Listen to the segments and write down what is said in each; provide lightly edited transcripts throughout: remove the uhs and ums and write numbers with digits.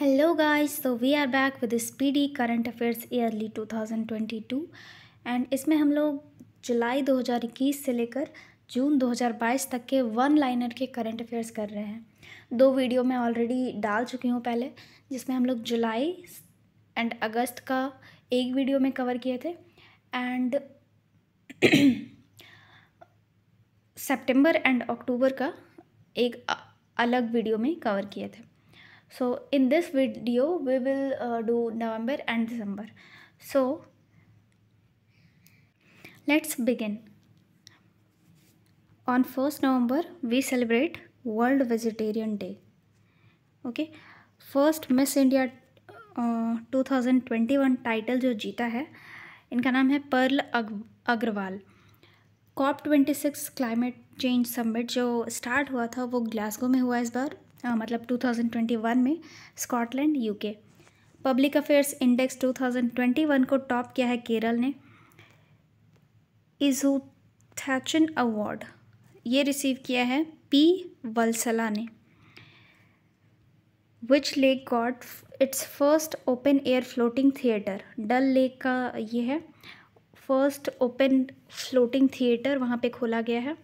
Hello guys, so we are back with Speedy Current Affairs Yearly 2022 and इसमें हम लोग जुलाई 2021 से लेकर जून 2022 तक के वन लाइनर के करंट अफेयर्स कर रहे हैं। दो वीडियो मैं ऑलरेडी डाल चुकी हूँ पहले, जिसमें हम लोग जुलाई एंड अगस्त का एक वीडियो में कवर किए थे एंड सितंबर एंड अक्टूबर का एक अलग वीडियो में कवर किए थे। So in this video we will do November and December. So let's begin. On 1st November we celebrate World Vegetarian Day. Okay, first Miss India 2021 title जो जीता है, इनका नाम है Pearl Agarwal. COP26 climate change summit जो start हुआ था वो ग्लासगो में हुआ इस बार, मतलब 2021 में, Scotland UK. Public affairs index 2021 को टॉप किया है केरल ने। इज़ुथैचन अवार्ड ये रिसीव किया है पी वल्सला ने। Which lake got its first open air floating theatre, Dal lake का ये है फर्स्ट ओपन फ्लोटिंग थिएटर, वहाँ पे खोला गया है।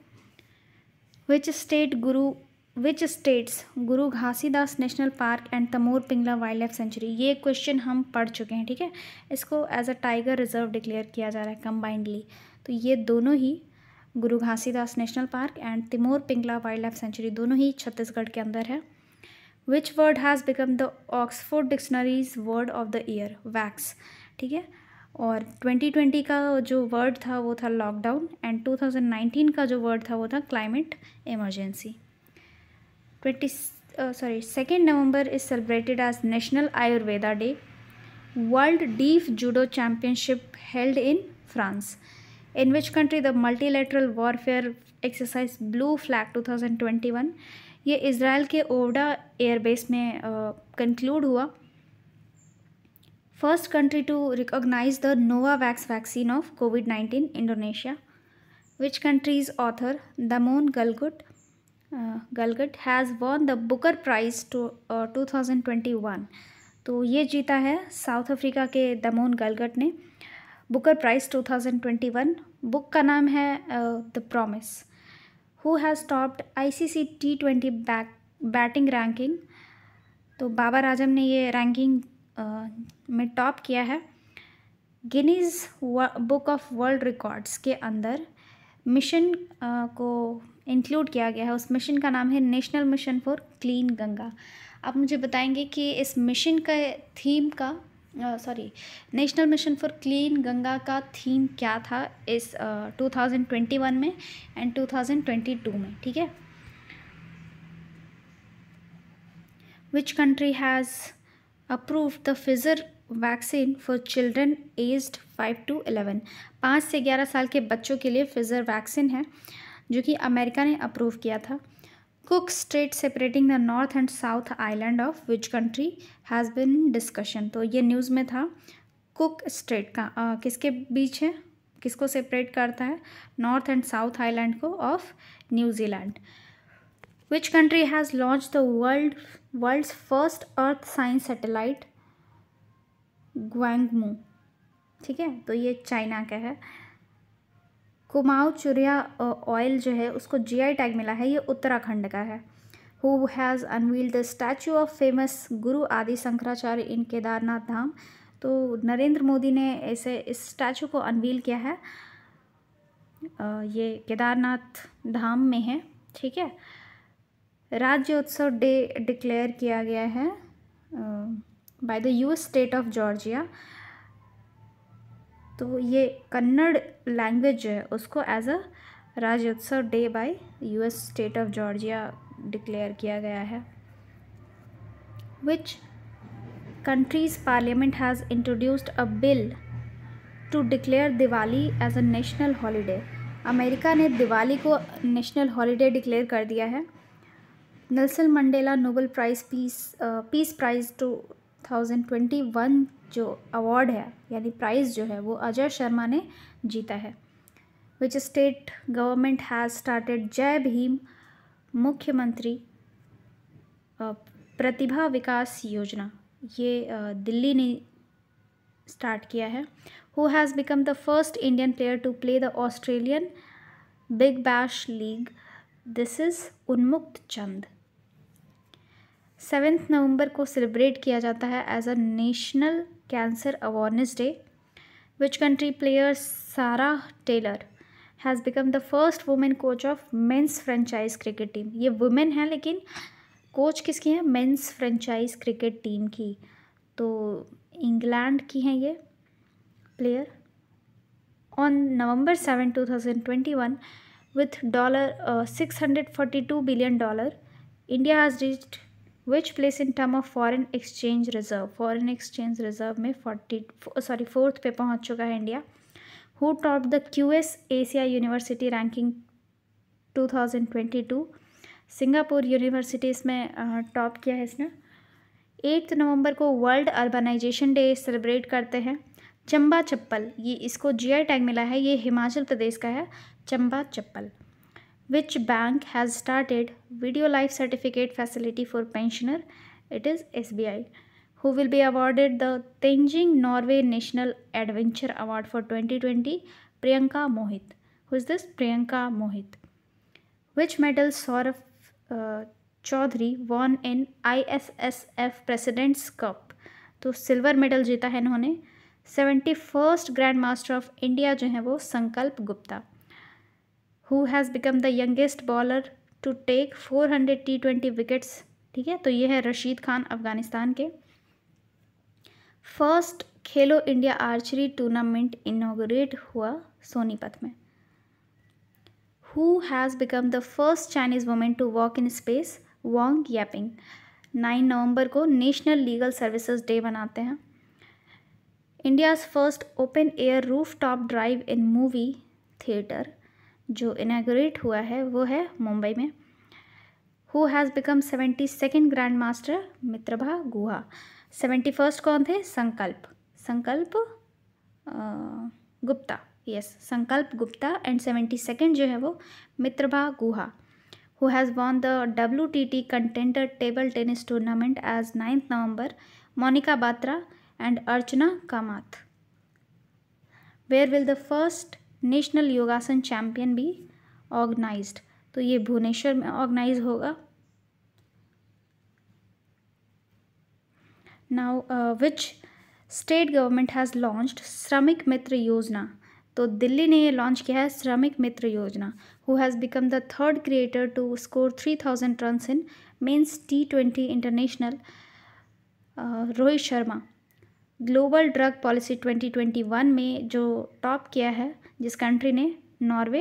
Which states Guru Ghasidas national park and Tamor Pingla wildlife sanctuary, ये क्वेश्चन हम पढ़ चुके हैं, ठीक है। इसको as a tiger reserve declare किया जा रहा है कंबाइंडली। तो ये दोनों ही Guru Ghasidas national park and Tamor Pingla wildlife sanctuary दोनों ही छत्तीसगढ़ के अंदर है। Which word has become the Oxford dictionaries word of the year, vax, ठीक है। और 2020 का जो वर्ड था वो था लॉकडाउन एंड 2019 का जो वर्ड था वो था climate emergency. 2nd November is celebrated as National Ayurveda Day. World Deaf Judo Championship held in France. In which country the multilateral warfare exercise Blue Flag 2021, ये इज़राइल के ओवडा एयरबेस में conclude हुआ। First country to recognise the Novavax vaccine of COVID-19, Indonesia. Which countries author Damon Galgut has won the Booker Prize 2021, तो ये जीता है south Africa के दमोन गलगट ने बुकर प्राइज 2021। बुक का नाम है the promise. Who has topped ICC T20 batting ranking, तो बाबर आजम ने ये रैंकिंग में टॉप किया है। Guinness book of world records के अंदर मिशन को इंक्लूड किया गया है। उस मिशन का नाम है national mission for clean Ganga. आप मुझे बताएंगे कि इस मिशन का थीम का national mission for clean Ganga का थीम क्या था इस 2021 में एंड 2022 में, ठीक है। Which country has approved the फिजर vaccine for children aged 5 to 11, 5 से 11 साल के बच्चों के लिए फिजर वैक्सीन है जो कि अमेरिका ने अप्रूव किया था। Cook straight separating the north and south island of which country has been discussion, तो ये न्यूज़ में था। कुक स्ट्रेट का किसके बीच है, किसको सेपरेट करता है, नॉर्थ एंड साउथ आइलैंड को, of New Zealand. Which country has launch the world's first earth science satellite, Guangmu, ठीक है, तो ये चाइना का है। कुमाऊं चुरिया ऑयल जो है उसको GI टैग मिला है, ये उत्तराखंड का है। Who has unveiled the statue of famous गुरु आदि शंकराचार्य इन केदारनाथ धाम, तो नरेंद्र मोदी ने इस स्टैचू को अनवील किया है, ये केदारनाथ धाम में है, ठीक है। राज्योत्सव डे डिक्लेयर किया गया है by the US state of Georgia, तो ये कन्नड़ लैंग्वेज जो है उसको as a Rajyotsava day by US state of Georgia declare किया गया है। Which country's parliament has introduced a bill to declare Diwali as a national holiday, America ने दिवाली को नेशनल हॉलीडे डिक्लेयर कर दिया है। Nelson Mandela Nobel prize peace prize 2021 जो award है यानी प्राइज़ जो है वो अजय शर्मा ने जीता है। Which state government has started जय भीम मुख्यमंत्री प्रतिभा विकास योजना, ये दिल्ली ने स्टार्ट किया है। Who has become the first Indian player to play the Australian Big Bash League? This is Unmukt Chand. 7 नवंबर को सेलिब्रेट किया जाता है as a national cancer awareness day. Which country player Sarah Taylor has become the first women coach of men's franchise cricket team? ये women है लेकिन coach किसकी है? मेंस फ्रेंचाइज क्रिकेट टीम की। तो इंग्लैंड की हैं ये player. On November 7, 2021 with $642 billion, India has reached which place in term of foreign exchange reserve? Foreign exchange reserve में 4th पे पहुंच चुका है India. Who top the QS Asia university ranking 2022? Singapore university इसमें top किया है इसने। 8 नवंबर को वर्ल्ड अर्बनाइजेशन डे सेलिब्रेट करते हैं। चंबा चप्पल, ये इसको GI टैग मिला है, ये हिमाचल प्रदेश का है, चंबा चप्पल। Which bank has started video life certificate facility for pensioner? It is SBI. Who will be awarded the Tenzing Norway National Adventure Award for 2020? Priyanka Mohit. Who is this? Priyanka Mohit. Which medal Saurav Chaudhary won in ISSF President's Cup? तो silver medal जीता है इन्होंने। 71st grand master of India जो है वो संकल्प Gupta. Who has become the youngest bowler to take 400 T20 wickets? ठीक है, तो ये है रशीद खान अफगानिस्तान के। फर्स्ट खेलो इंडिया आर्चरी टूर्नामेंट इनॉग्रेट हुआ सोनीपत में। Who has become the first Chinese woman to walk in space? Wang Yaping। 9 नवंबर को नेशनल लीगल सर्विसेज डे मनाते हैं। India's first open air rooftop drive in movie theatre जो inaugurate हुआ है वो है मुंबई में। Who has become 72nd grand master? Mitrabha Guha. 71st कौन थे? संकल्प गुप्ता, यस, संकल्प गुप्ता। एंड 72nd जो है वो Mitrabha Guha. Who has won the WTT contender table tennis tournament as 9 November? Monika Batra and Archana Kamath. Where will the first national Yogasana championship be organised? तो ये भुवनेश्वर में ऑर्गेनाइज होगा। Now which state government has launched Shramik Mitra योजना? तो दिल्ली ने ये लॉन्च किया है Shramik Mitra Yojana. Who has become the third creator to score 3000 runs in men's T20 international? Rohit Sharma. Global drug policy 2021 में जो टॉप किया है जिस कंट्री ने? नॉर्वे।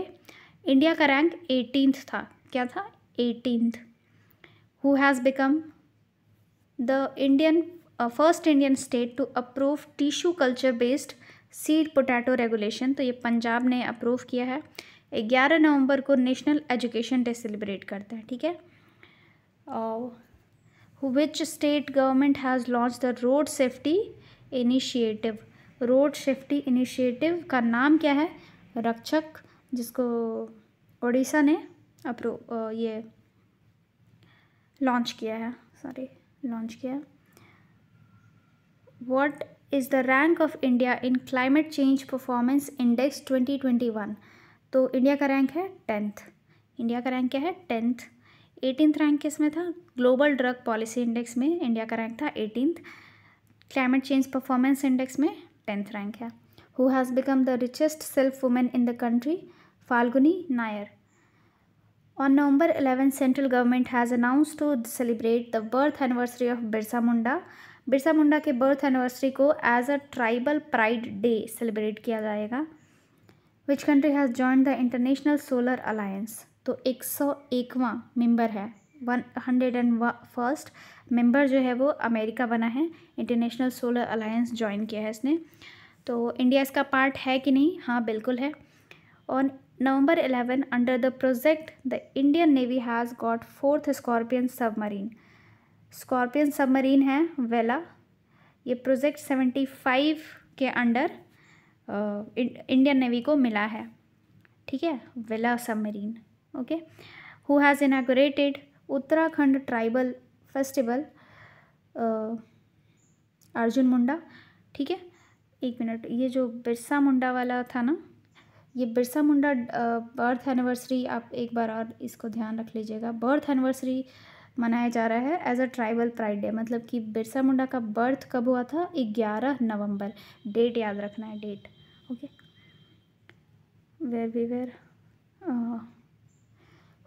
इंडिया का रैंक 18th था। क्या था? 18th। Who has become the first Indian state to approve tissue culture based seed potato regulation? तो ये पंजाब ने अप्रूव किया है। 11 नवंबर को नेशनल एजुकेशन डे सेलिब्रेट करते हैं। ठीक है। Which state government has launch the road safety initiative? Road safety initiative का नाम क्या है? रक्षक, जिसको उड़ीसा ने ये लॉन्च किया है, लॉन्च किया। What is the rank of India in climate change performance index 2021? तो इंडिया का रैंक है 10th। इंडिया का रैंक क्या है? 10th। 18th रैंक किस में था? ग्लोबल ड्रग पॉलिसी इंडेक्स में इंडिया का रैंक था 18th। Climate change performance index में 10th रैंक है। Who has become the richest self women in the country? Falguni Nayar. On November 11 central government has announce to celebrate the birth anniversary of Birsa Munda. Birsa Munda के birth anniversary को as a tribal pride day celebrate किया जाएगा। Which country has joined the international solar alliance? तो 101वां member है। 101st member जो है वो अमेरिका बना है। इंटरनेशनल सोलर अलायंस ज्वाइन किया है इसने। तो इंडिया इसका पार्ट है कि नहीं? हाँ, बिल्कुल है। On November 11 under the project the Indian navy has got 4th scorpion submarine. Scorpion submarine है वेला। ये प्रोजेक्ट 75 के अंडर इंडियन नेवी को मिला है। ठीक है, Vela submarine. Okay. Who has inaugurated Uttarakhand tribal festival Arjun Munda, ठीक है। एक मिनट, ये जो बिरसा मुंडा वाला था ना, ये बिरसा मुंडा बर्थ एनिवर्सरी आप एक बार और इसको ध्यान रख लीजिएगा। बर्थ एनिवर्सरी मनाया जा रहा है as a tribal pride day, मतलब कि बिरसा मुंडा का बर्थ कब हुआ था? 11 नवंबर। डेट याद रखना है, date, okay. Where we were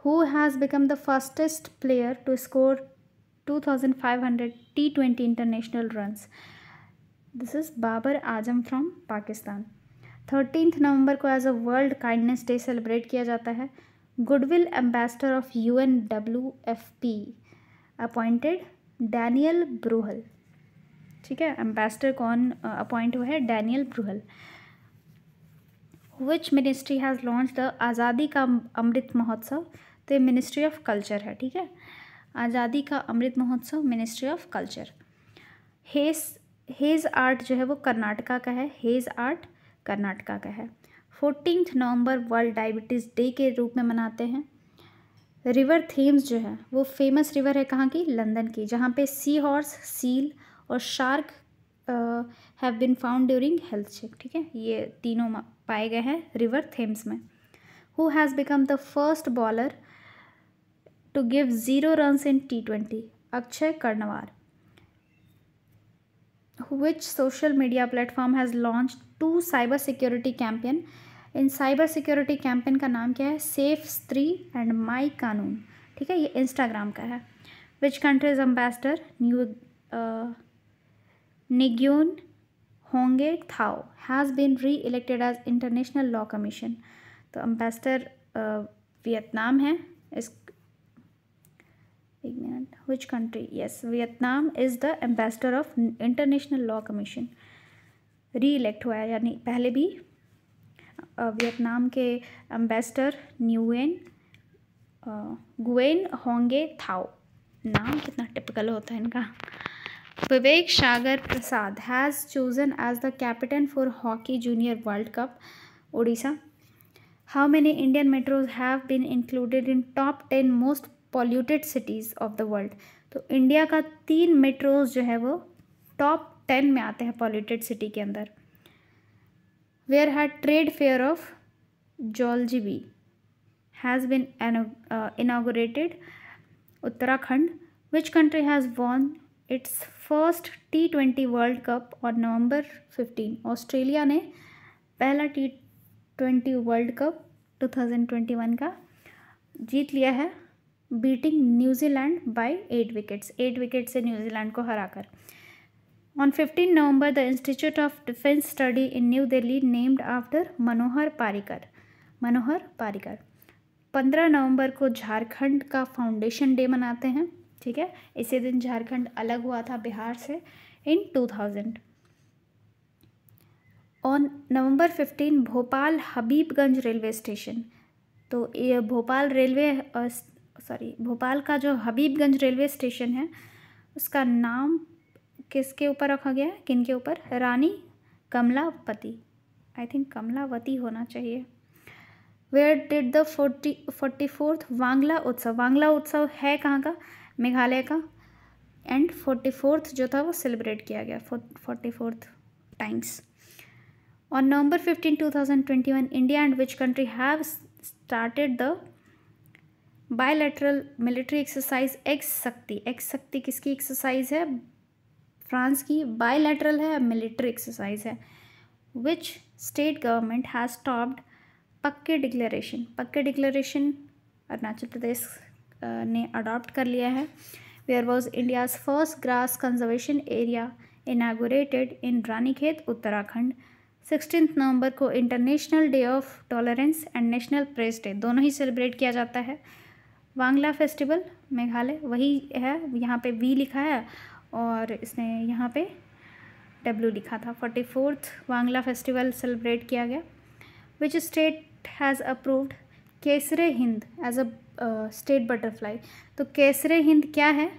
who has become the fastest player to score 2500 T20 international runs? This is Babar Azam from Pakistan. 13 नवंबर को as a world kindness day celebrate किया जाता है। Goodwill ambassador of UNWFP appointed Daniel Bruhl, ठीक है। Ambassador कौन appoint हुआ है? Daniel Bruhl. Which ministry has launch the Azadi ka Amrit महोत्सव? तो ये मिनिस्ट्री ऑफ कल्चर है, ठीक है। आज़ादी ka Amrit Mahotsav, ministry of culture. हेज़ आर्ट जो है वो कर्नाटका का है, हेज़ आर्ट कर्नाटका का है। 14 नवंबर वर्ल्ड डायबिटीज़ डे के रूप में मनाते हैं। रिवर थेम्स जो है वो फेमस रिवर है कहाँ की? लंदन की, जहाँ पे सी हॉर्स, सील और shark have been found during health check, ठीक है। ये तीनों पाए गए हैं रिवर थेम्स में। Who has become the first bowler to give 0 runs in T20? Akshay Karnewar. Which social media platform has launched 2 cyber security campaign? In cyber security campaign का नाम क्या है? सेफ स्त्री एंड माई कानून, ठीक है। ये इंस्टाग्राम का है। Which countries ambassador Nguyen Hong Thao has been re-elected as international law commission? तो एम्बेसडर वियतनाम है। इस एक मिनट, which country? Yes, Vietnam is the ambassador of international law commission. Re-elect हुआ है, यानी पहले भी वियतनाम के एम्बेसडर गुएन होंगे थाओ। नाम कितना टिपिकल होता है इनका। Vivek Sagar Prasad has chosen as the captain for hockey junior world cup, Odisha. How many Indian metros have been included in top 10 most polluted cities of the world? तो इंडिया का 3 मेट्रोज जो है वो टॉप 10 में आते हैं पॉल्यूटेड सिटी के अंदर। Where had trade fair of Joljibi has been inaugurated? Uttarakhand. Which country has won its first T20 World Cup on November 15? Australia ने पहला T20 वर्ल्ड कप 2021 का जीत लिया है, beating New Zealand by 8 wickets. 8 wicket से New Zealand को हराकर। On 15 November, the Institute of Defense Study in New Delhi named after मनोहर पारिकर। मनोहर पारिकर। 15 नवंबर को झारखंड का फाउंडेशन डे मनाते हैं, ठीक है। इसी दिन झारखंड अलग हुआ था बिहार से इन 2000। On November 15 Bhopal Habibganj railway station, तो ये भोपाल का जो हबीबगंज रेलवे स्टेशन है उसका नाम किसके ऊपर रखा गया है? किन के ऊपर? रानी कमलापति, आई थिंक कमलावती होना चाहिए। Where did the 44th Wangala उत्सव? वांगला उत्सव है कहाँ का? मेघालय का। एंड 44th जो था वो सेलिब्रेट किया गया 44th times. On November 15 2021 India and which country have started the bilateral military exercise x शक्ति? एक्स शक्ति किसकी एक्सरसाइज है? फ्रांस की। बायलैटरल है, मिलिट्री एक्सरसाइज है। Which state government has stopped Pakke declaration? Pakke declaration Arunachal Pradesh ने अडॉप्ट कर लिया है। Where was India's first grass conservation area inaugurated in Ranikhet, Uttarakhand. 16 नवंबर को international day of tolerance and national press day, दोनों ही सेलिब्रेट किया जाता है। वांगला फेस्टिवल मेघालय वही है, यहाँ पे वी लिखा है और इसने यहाँ पे W लिखा था। 44th वांगला फेस्टिवल सेलिब्रेट किया गया। Which state has approved Kaiser-e Hind as a state butterfly? तो केसरे हिंद क्या है?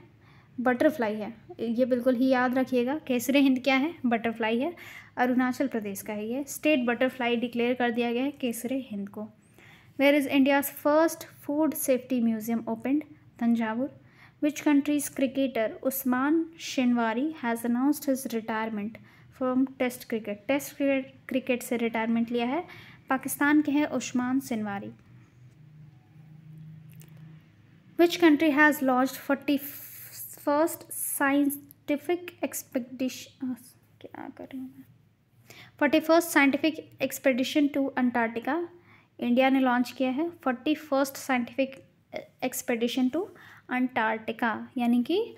बटरफ्लाई है, ये बिल्कुल ही याद रखिएगा। केसरे हिंद क्या है? बटरफ्लाई है। अरुणाचल प्रदेश का है ये। स्टेट बटरफ्लाई डिक्लेयर कर दिया गया है केसरे हिंद को। Where is India's first food safety museum opened? Thanjavur. Which country's cricketer Usman Shinwari has announced his retirement from test cricket. Test cricket से रिटायरमेंट लिया है। पाकिस्तान के हैं Usman Shinwari. Which country has launched 41st scientific expedition, क्या कर रही हूँ मैं, 41st scientific expedition to Antarctica. India ने लॉन्च किया है 41st scientific expedition to Antarctica, यानी कि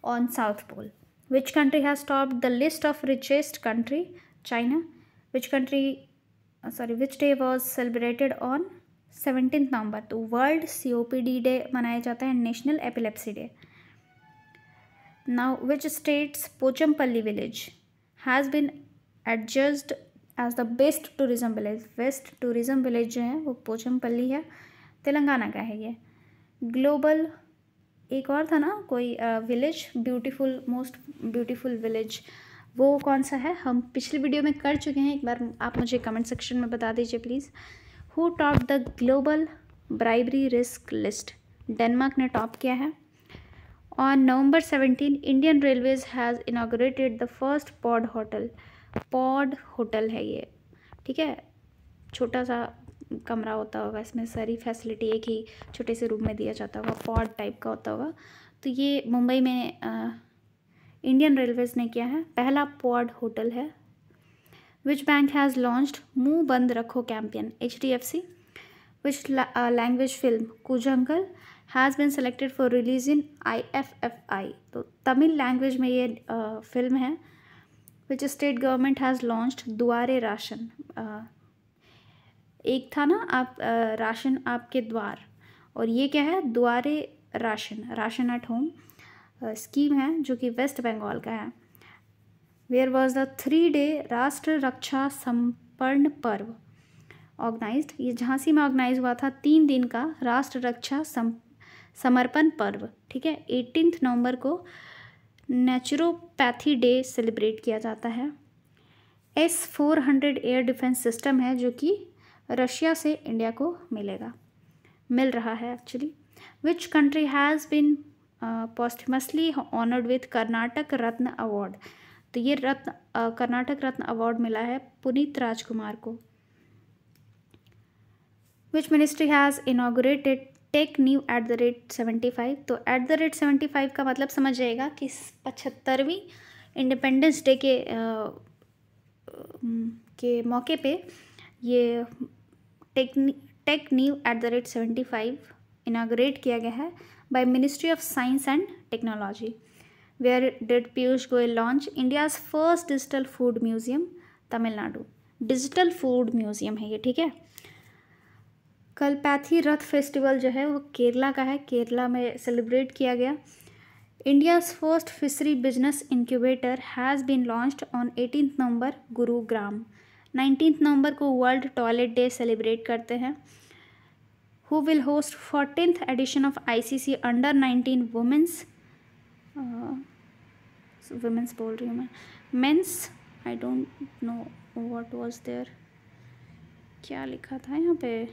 on south pole. Which country has topped the list of richest country? China. Which day was celebrated on 17 November? तो world COPD day मनाया जाता है, national epilepsy day. Now which states Pochampally village has been adjudged as the best tourism village? Best tourism village जो है वो पोचमपल्ली है, तेलंगाना का है ये। ग्लोबल एक और था ना कोई village, beautiful, most beautiful village, वो कौन सा है? हम पिछली वीडियो में कर चुके हैं, एक बार आप मुझे कमेंट सेक्शन में बता दीजिए please. Who top the global bribery risk list? Denmark ने टॉप किया है। On November 17 Indian railways has inaugurated the first pod hotel. Pod hotel है ये, ठीक है, छोटा सा कमरा होता होगा, इसमें सारी फैसिलिटी एक ही छोटे से रूम में दिया जाता होगा, पॉड टाइप का होता होगा। तो ये मुंबई में इंडियन रेलवेज ने किया है, पहला पॉड होटल है। विच बैंक हैज़ लॉन्च्ड मुंह बंद रखो campaign? HDFC। Which language film Koozhangal has been selected for release in IFFI? तो तमिल लैंग्वेज में ये फिल्म है। Which state government has launched दुआरे राशन? एक था ना आप राशन आपके द्वार, और ये क्या है? दुआरे ration, ration at home scheme है जो कि वेस्ट बंगाल का है। वेयर वॉज द 3-day राष्ट्र रक्षा समर्पण पर्व ऑर्गेनाइज्ड? ये झांसी में ऑर्गेनाइज हुआ था 3 दिन का राष्ट्र रक्षा समर्पण पर्व, ठीक है। 18 नवंबर को नेचुरोपैथी डे सेलिब्रेट किया जाता है। S-400 एयर डिफेंस सिस्टम है जो कि रशिया से इंडिया को मिल रहा है actually. Which country has been posthumously honoured with Karnataka Ratna award? तो ये कर्नाटक रत्न अवार्ड मिला है पुनीत राजकुमार को। Which ministry has inaugurated tech new @75? तो @75 का मतलब समझ जाएगा कि 75वीं इंडिपेंडेंस डे के मौके पे ये टेक न्यू @75 इनाग्रेट किया गया है by ministry of science and technology. Where did Piyush Goyal launch India's first digital food museum? Tamil Nadu. Digital food museum है ये, ठीक है। कलपैथी रथ फेस्टिवल जो है वो केरला का है, केरला में सेलिब्रेट किया गया। India's first fishery business incubator has been launched on 18 November Gurugram. 19 नवंबर को वर्ल्ड टॉयलेट डे सेलिब्रेट करते हैं। Who will host 14th edition of ICC अंडर-19 वुमेंस बोल रही हूँ मैं, men's, I don't know what was there, क्या लिखा था यहाँ पे,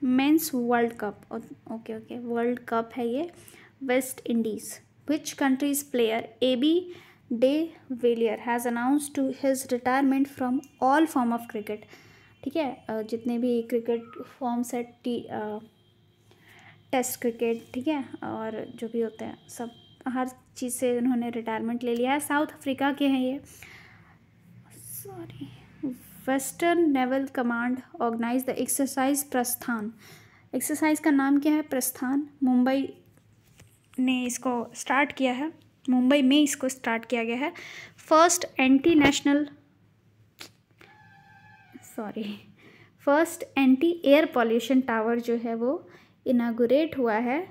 men's world cup, okay world cup है ये, West Indies. Which countries player AB de Villiers has announced to his retirement from all form of cricket? ठीक है, जितने भी क्रिकेट फॉर्म्स है, टेस्ट क्रिकेट, ठीक है, और जो भी होते हैं सब, हर चीज़ से उन्होंने रिटायरमेंट ले लिया है। साउथ अफ्रीका के हैं ये, western naval command organize the exercise Prasthan. Exercise का नाम क्या है? प्रस्थान। मुंबई ने इसको स्टार्ट किया है, मुंबई में इसको स्टार्ट किया गया है। First anti air pollution tower जो है वो इनागुरेट हुआ है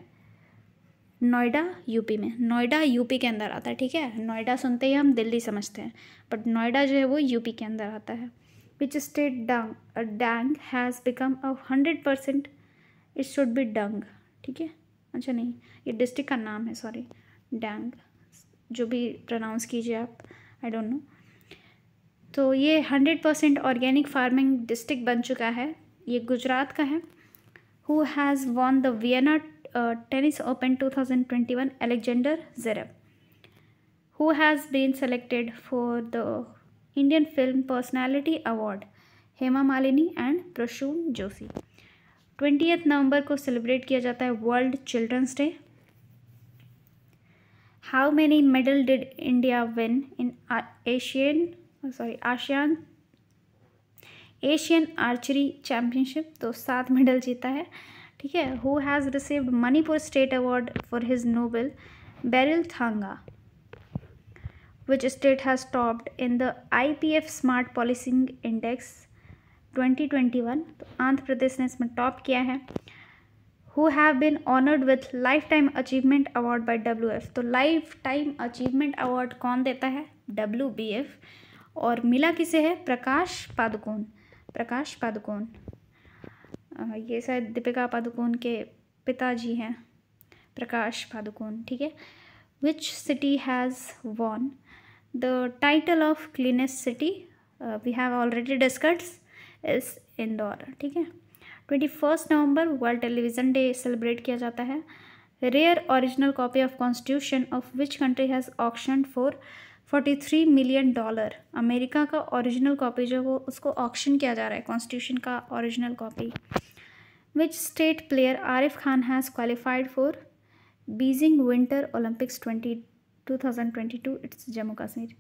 नोएडा यूपी में। नोएडा यूपी के अंदर आता है, ठीक है। नोएडा सुनते ही हम दिल्ली समझते हैं, बट नोएडा जो है वो यूपी के अंदर आता है। Which state Dang has become 100%? It should be Dang, ठीक है। अच्छा नहीं, ये डिस्ट्रिक्ट का नाम है, सॉरी, डैंग, जो भी प्रोनाउंस कीजिए आप, आई डोंट नो। तो ये 100% ऑर्गेनिक फार्मिंग डिस्ट्रिक्ट बन चुका है, ये गुजरात का है। Who has won the Vienna tennis open 2021 Alexander Zverev. Who has been selected for the Indian Film Personality Award? Hema Malini and Prasoon Joshi. 20 नवंबर को सेलिब्रेट किया जाता है world children's day. How many medal did India win in Asian archery championship? तो 7 medal जीता है. ठीक है. Who has received Manipur state award for his novel? Beryl Thanga. Which state has topped in the IPF smart policing index 2021? तो आंध्र प्रदेश ने इसमें top किया है. Who have been honoured with life time achievement award bye WF? तो लाइफ टाइम अचीवमेंट अवार्ड कौन देता है? WBF. और मिला किसे है? प्रकाश पादुकोण. प्रकाश पादुकोण ये शायद दीपिका पादुकोण के पिताजी हैं, प्रकाश पादुकोण. ठीक है. Which city has won the title of cleanest city? We have already discussed इस इंदौर. ठीक है. 21 नवंबर वर्ल्ड टेलीविज़न डे सेलिब्रेट किया जाता है. Rare original copy of constitution of which country has auction for $43 million? America का ओरिजिनल कॉपी जो वो उसको ऑक्शन किया जा रहा है, कॉन्स्टिट्यूशन का original copy. Which state player Arif Khan has qualified for Beijing winter Olympics 2022? It's Jammu Kashmir.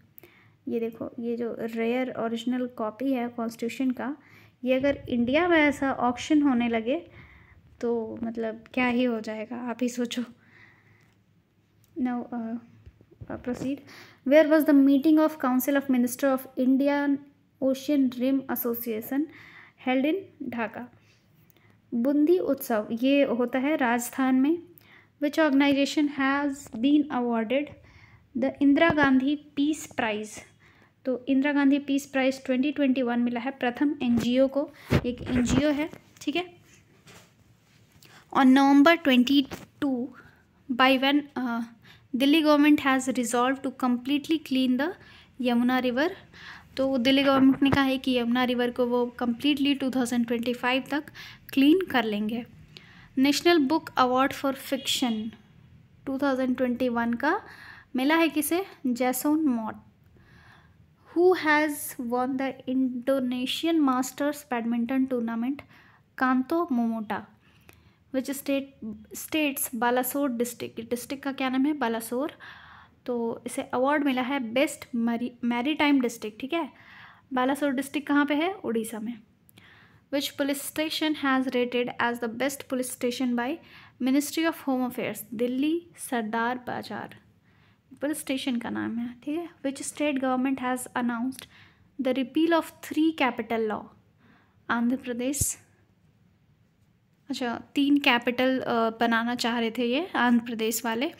ये देखो, ये जो रेयर ओरिजिनल कॉपी है कॉन्स्टिट्यूशन का, ये अगर इंडिया में ऐसा ऑक्शन होने लगे तो मतलब क्या ही हो जाएगा, आप ही सोचो. Now proceed. Where was the meeting of Council of Minister of Indian Ocean Rim Association held in Dhaka? Bundi उत्सव ये होता है राजस्थान में. Which organization has been awarded the Indira Gandhi peace prize? तो इंदिरा गांधी पीस प्राइज़ 2021 मिला है प्रथम NGO को. एक NGO है. ठीक है. On November 22 by when Delhi government has resolve to completely clean the Yamuna river? तो दिल्ली गवर्नमेंट ने कहा है कि यमुना रिवर को वो कम्प्लीटली 2025 तक क्लीन कर लेंगे. National book award for fiction 2021 का मिला है किसे? Jason Mott. Who has won the Indonesian masters badminton tournament? Kento Momota. Which states Balasore district? District का क्या नाम है? बालासोर. तो इसे अवार्ड मिला है बेस्ट मैरीटाइम डिस्ट्रिक्ट. ठीक है. बालासोर डिस्ट्रिक्ट कहाँ पे है? उड़ीसा में. Which police station has rated as the best police station by ministry of home affairs? Delhi Sardar Bazaar police station का नाम है. ठीक है. Which state government has announced the repeal of 3 capital law? Andhra Pradesh. अच्छा, 3 कैपिटल बनाना चाह रहे थे ये आंध्र प्रदेश वाले,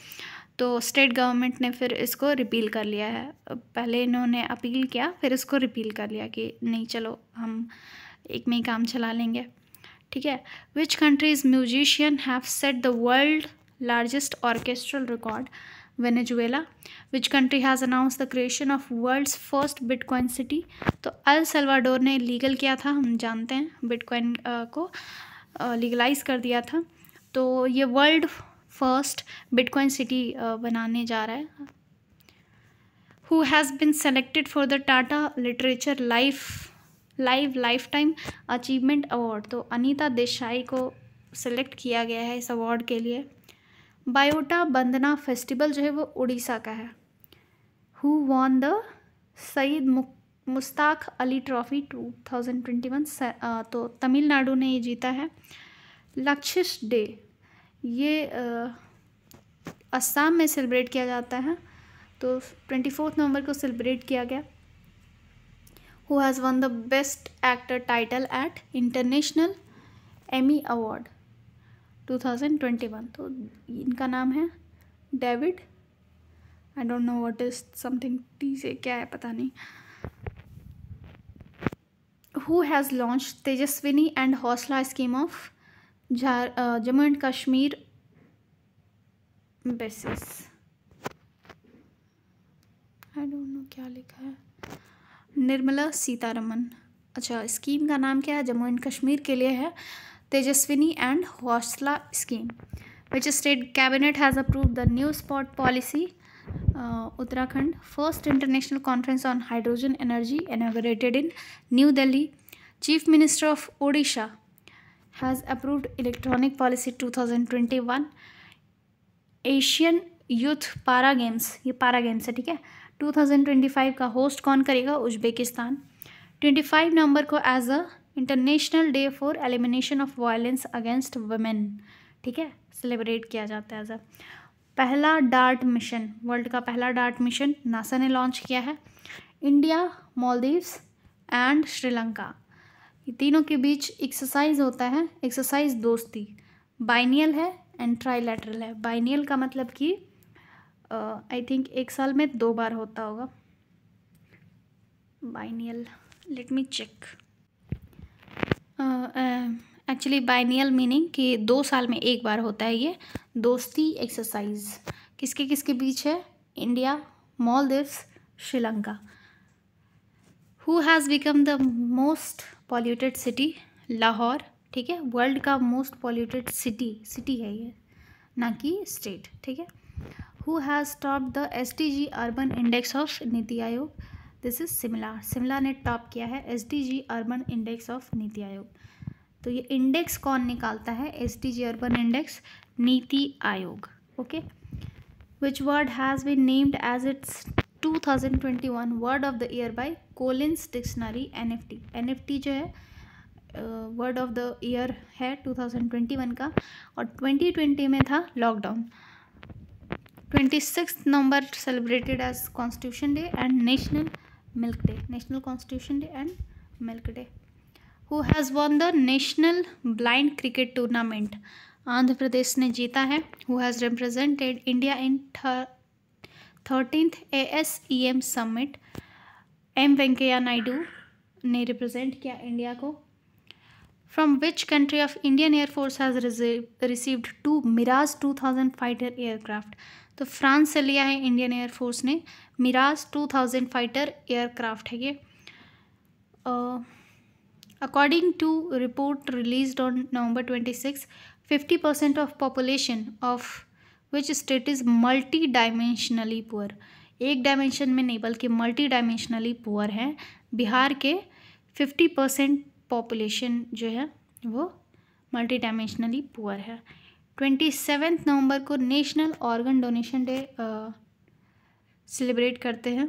तो स्टेट गवर्नमेंट ने फिर इसको रिपील कर लिया है. पहले इन्होंने अपील किया, फिर इसको रिपील कर लिया कि नहीं चलो हम एक में ही काम चला लेंगे. ठीक है. Which country's musician have set the world largest orchestral record? Venezuela. Which country has announce the creation of world's first bitcoin city? तो अल सल्वाडोर ने लीगल किया था, हम जानते हैं, बिटकॉइन को लीगलाइज कर दिया था. तो ये वर्ल्ड फर्स्ट बिटकॉइन सिटी बनाने जा रहा है. Who has bin selected for the Tata literature life time achievement award? तो अनीता देसाई को सेलेक्ट किया गया है इस अवार्ड के लिए. बायोटा बंदना फेस्टिवल जो है वो उड़ीसा का है. Who won the Syed Mushtaq Ali trophy 2021? तो तमिलनाडु ने ये जीता है. लक्षिश डे ये असम में सेलिब्रेट किया जाता है, तो 24 नवंबर को सेलिब्रेट किया गया. Who has one the best actor title at international Emmy award 2021? तो इनका नाम है David, I don't know what is something T से क्या है पता नहीं. Who has launched Tejaswini and हौसला scheme of Jammu and Kashmir basis? I don't no क्या लिखा है. निर्मला सीतारमन. अच्छा, स्कीम का नाम क्या है? जम्मू एंड कश्मीर के लिए है तेजस्विनी एंड हौसला scheme. Which state cabinet has approved the new spot policy? Uttarakhand. First international conference on hydrogen energy inaugurated in new Delhi. Chief minister of Odisha has approved electronic policy 2021. Asian youth para games, ये पारा games है, ठीक है, 2025 का host कौन करेगा? Uzbekistan. 25 नवंबर को as a international day for elimination of violence against women, ठीक है, सेलिब्रेट किया जाता है एज अ. पहला डार्ट मिशन, वर्ल्ड का पहला डार्ट मिशन नासा ने लॉन्च किया है. इंडिया, मालदीव्स एंड श्रीलंका, ये तीनों के बीच एक्सरसाइज होता है, एक्सरसाइज दोस्ती. बाइनियल है एंड ट्राईलैटरल है. बाइनियल का मतलब कि आई थिंक एक साल में 2 बार होता होगा. Biennial, let me check. Actually biennial meaning कि 2 साल में 1 बार होता है ये दोस्ती एक्सरसाइज. किसके किसके बीच है? India, Maldives, Sri Lanka. Who has become the most polluted city? Lahore, ठीक है, वर्ल्ड का मोस्ट पॉल्यूटेड सिटी है ये, ना कि स्टेट, ठीक है. Who has top the SDG urban index of NITI Aayog? This is Shimla ने टॉप किया है SDG urban index of NITI Aayog. तो ये इंडेक्स कौन निकालता है? SDG urban index, NITI Aayog. Okay. Which word has been named as its 2021 word of the year by Collins dictionary NFT. NFT जो है वर्ड ऑफ द ईयर है 2021 का, और 2020 में था lockdown. 26 November celebrated as constitution day and national milk day. National constitution day and milk day. Who has won the national blind cricket tournament? Andhra Pradesh ने जीता है. Who has represented India in 13th ASEM summit? M Venkaiah Naidu ने represent किया India को. From which country of Indian air force has received 2 Mirage 2000 fighter aircraft? तो France से लिया है इंडियन एयरफोर्स ने मिराज 2000 फाइटर एयरक्राफ्ट है ये. According to report released on November 26, 50% of population of which state is multi dimensionally poor? एक dimension में नहीं बल्कि मल्टी डायमेंशनली पुअर है. बिहार के 50% पॉपुलेशन जो है वो मल्टी डायमेंशनली पुअर है. 27 नवंबर को national organ donation day celebrate करते हैं.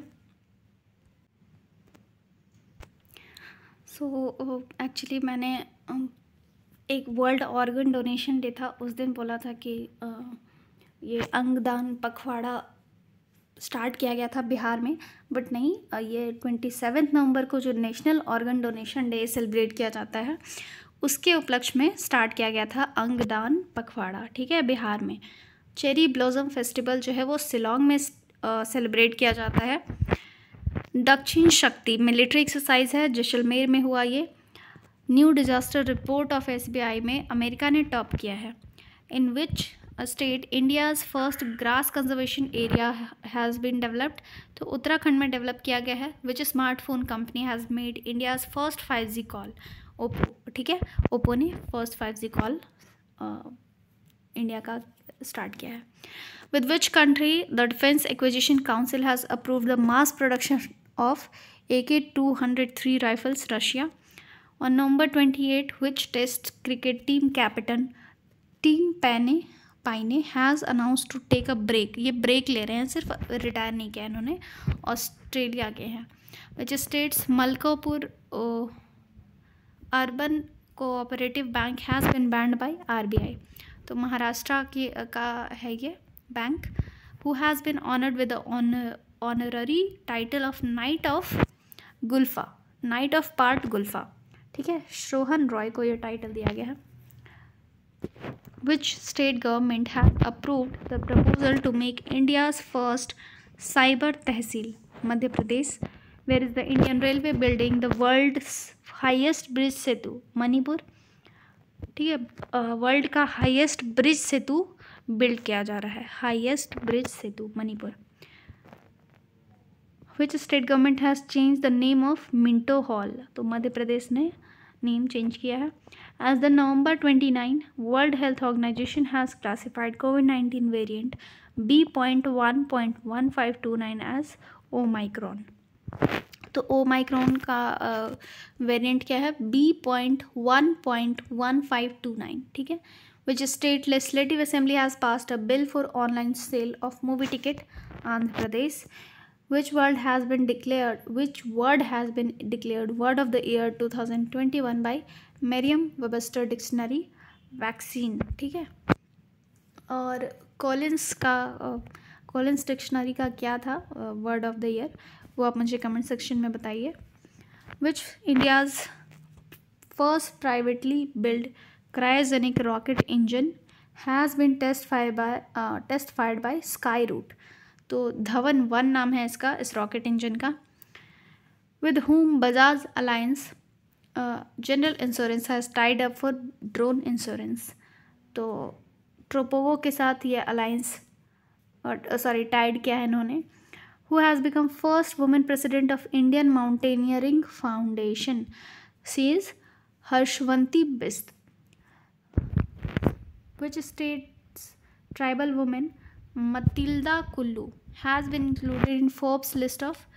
सो एक्चुअली मैंने एक वर्ल्ड ऑर्गन डोनेशन डे था उस दिन बोला था कि ये अंगदान पखवाड़ा स्टार्ट किया गया था बिहार में, बट नहीं, ये 27 नवंबर को जो national organ donation day celebrate किया जाता है उसके उपलक्ष्य में स्टार्ट किया गया था अंगदान पखवाड़ा, ठीक है, बिहार में. चेरी ब्लॉसम फेस्टिवल जो है वो शिलोंग में सेलिब्रेट किया जाता है. दक्षिण शक्ति मिलिट्री एक्सरसाइज है, जैसलमेर में हुआ ये. New disaster report of SBI में अमेरिका ने टॉप किया है. In which state India's first grass conservation area has been developed? तो उत्तराखंड में डेवलप किया गया है. Which smartphone company has made India's first 5G call? Oppo, ठीक है, ओप्पो ने फर्स्ट 5G कॉल इंडिया का स्टार्ट किया है. With which country the defence acquisition council has approved the mass production of AK-203 rifles? Russia. On November 28, which test cricket team captain team Paine has announce to take a break? ये break ले रहे हैं, सिर्फ retire नहीं किया इन्होंने. Australia के हैं. Which states Malkapur urban cooperative bank has been banned by RBI? तो महाराष्ट्र की का है ये bank. Who has been honoured with honorary title of knight of Gulfa? Knight of part Gulfa, ठीक है, सोहन रॉय को ये टाइटल दिया गया है. Which state government has approved the proposal to make India's first cyber tehsil? Madhya Pradesh. Where is the Indian Railway building the world's highest bridge सेतु? मणिपुर, ठीक है, world का हाईएस्ट ब्रिज सेतु बिल्ड किया जा रहा है. Highest bridge Setu Manipur. Which state government has changed the name of Minto Hall? तो मध्य प्रदेश ने name change किया है. As the November 29, World Health Organization has classified COVID-19 variant B.1.1529 as Omicron. तो Omicron का वेरिएंट क्या है B.1.1529, ठीक है. Which state legislative assembly has passed a bill for online sale of movie ticket? Andhra Pradesh. Which word has been declared word of the year 2021 by Merriam-Webster Dictionary? Vaccine, ठीक है. और Collins dictionary का क्या था word of the year, वो आप मुझे comment section में बताइए. Which India's first privately build cryogenic rocket engine has been test fired by Skyroot. तो धवन 1 नाम है इसका, इस रॉकेट इंजन का. With whom Bajaj alliance general insurance has tied up for drone insurance. तो ट्रोपोवो के साथ ये अलायंस टाइड किया है इन्होंने. Who has become first woman president of Indian Mountaineering Foundation? She is Harshvanti Bist. Which state's tribal woman Matilda Kullu has been included in Forbes list of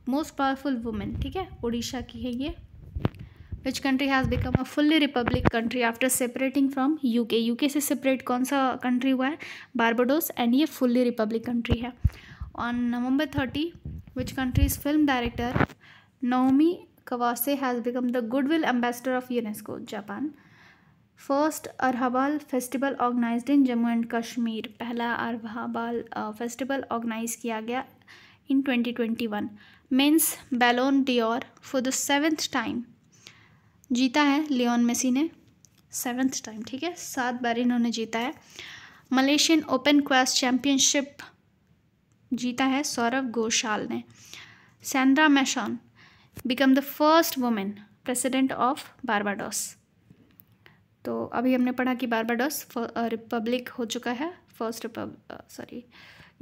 most powerful women? ठीक है, उड़ीसा की है ये. Which country has become a fully republic country after separating from UK? UK से separate कौन सा country हुआ है? बारबाडोस. एंड ये fully republic country है. On November 30, which country's film director Naomi Kawase has become the Goodwill Ambassador of UNESCO? Japan. First Arhabal Festival organized in Jammu and Kashmir. पहला अरहाबाल festival organise किया गया in 2021. Men's Ballon d'Or for the 7th time. जीता है Lionel Messi ने 7th time, ठीक है, 7 बार इन्होंने जीता है. मलेशियन ओपन क्वेस चैम्पियनशिप जीता है सौरभ घोषाल ने. Sandra Mason become the first women president of Barbados. तो अभी हमने पढ़ा कि बारबाडोस रिपब्लिक हो चुका है,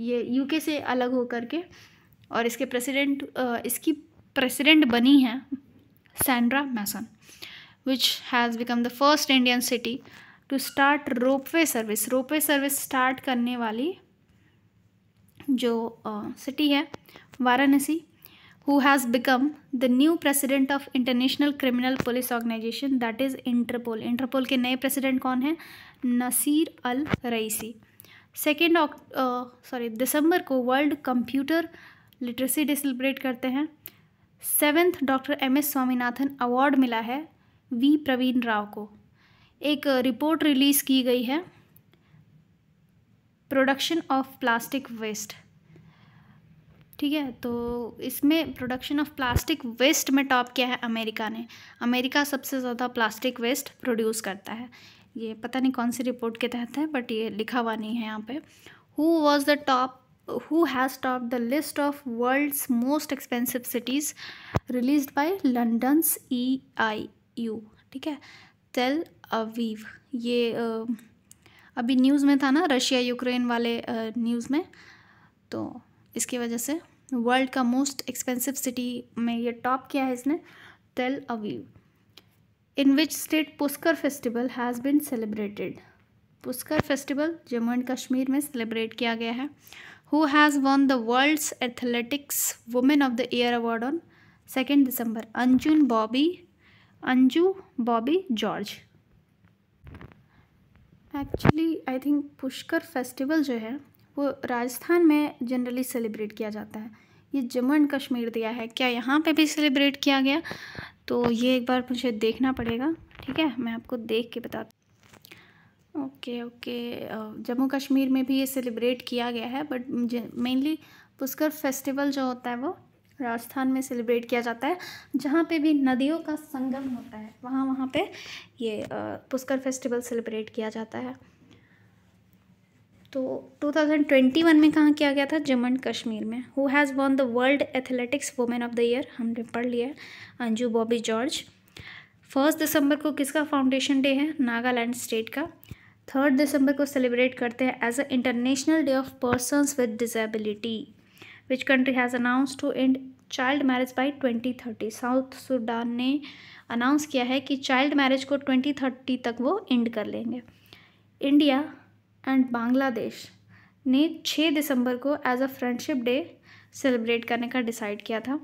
ये यूके से अलग हो करके, और इसकी प्रेसिडेंट बनी है Sandra Mason. Which has become the first Indian city to start ropeway service start करने वाली जो सिटी है Varanasi. Who has become the new president of international criminal police organisation, that is Interpol के नए प्रेसिडेंट कौन है? नसीर अल रईसी. 2 दिसंबर को world computer literacy day celebrate करते हैं. 7th doctor MS Swaminathan award मिला है V प्रवीण राव को. एक रिपोर्ट रिलीज़ की गई है प्रोडक्शन ऑफ प्लास्टिक वेस्ट, ठीक है. तो इसमें प्रोडक्शन ऑफ प्लास्टिक वेस्ट में टॉप किया है अमेरिका ने. अमेरिका सबसे ज़्यादा प्लास्टिक वेस्ट प्रोड्यूस करता है. ये पता नहीं कौन सी रिपोर्ट के तहत है, बट ये लिखा हुआ नहीं है यहाँ पे. Who has topped the list of world's most expensive cities released by London's EIU, ठीक है, तेल अवीव. ये अभी न्यूज़ में था ना, रशिया यूक्रेन वाले न्यूज़ में, तो इसकी वजह से वर्ल्ड का मोस्ट एक्सपेंसिव सिटी में ये टॉप किया है इसने, Tel Aviv. In which state Pushkar festival has been celebrated? Pushkar festival Jammu and Kashmir में सेलिब्रेट किया गया है. Who has won the World's Athletics Women of the Year Award on 2 December? Anju Bobby George. Actually I think Pushkar festival जो है वो राजस्थान में जनरली सेलिब्रेट किया जाता है. ये जम्मू एंड कश्मीर दिया है, क्या यहाँ पे भी सेलिब्रेट किया गया? तो ये एक बार मुझे देखना पड़ेगा, ठीक है, मैं आपको देख के बताती. ओके जम्मू कश्मीर में भी ये सेलिब्रेट किया गया है, बट मेनली पुष्कर फेस्टिवल जो होता है वो राजस्थान में सेलिब्रेट किया जाता है, जहाँ पे भी नदियों का संगम होता है वहाँ पे ये पुष्कर फेस्टिवल सेलिब्रेट किया जाता है. तो 2021 में कहाँ किया गया था? जम्मू एंड कश्मीर में. Who has won the world athletics women of the year? हमने पढ़ लिया है, अंजू बॉबी जॉर्ज. 1 दिसंबर को किसका फाउंडेशन डे है? नागालैंड स्टेट का. 3 दिसंबर को सेलिब्रेट करते हैं as a international day of persons with disability. Which country has announce to end child marriage by 2030। South Sudan ने अनाउंस किया है कि चाइल्ड मैरिज को 2030 तक वो एंड कर लेंगे। इंडिया एंड बांग्लादेश ने 6 दिसंबर को as a friendship day celebrate करने का डिसाइड किया था।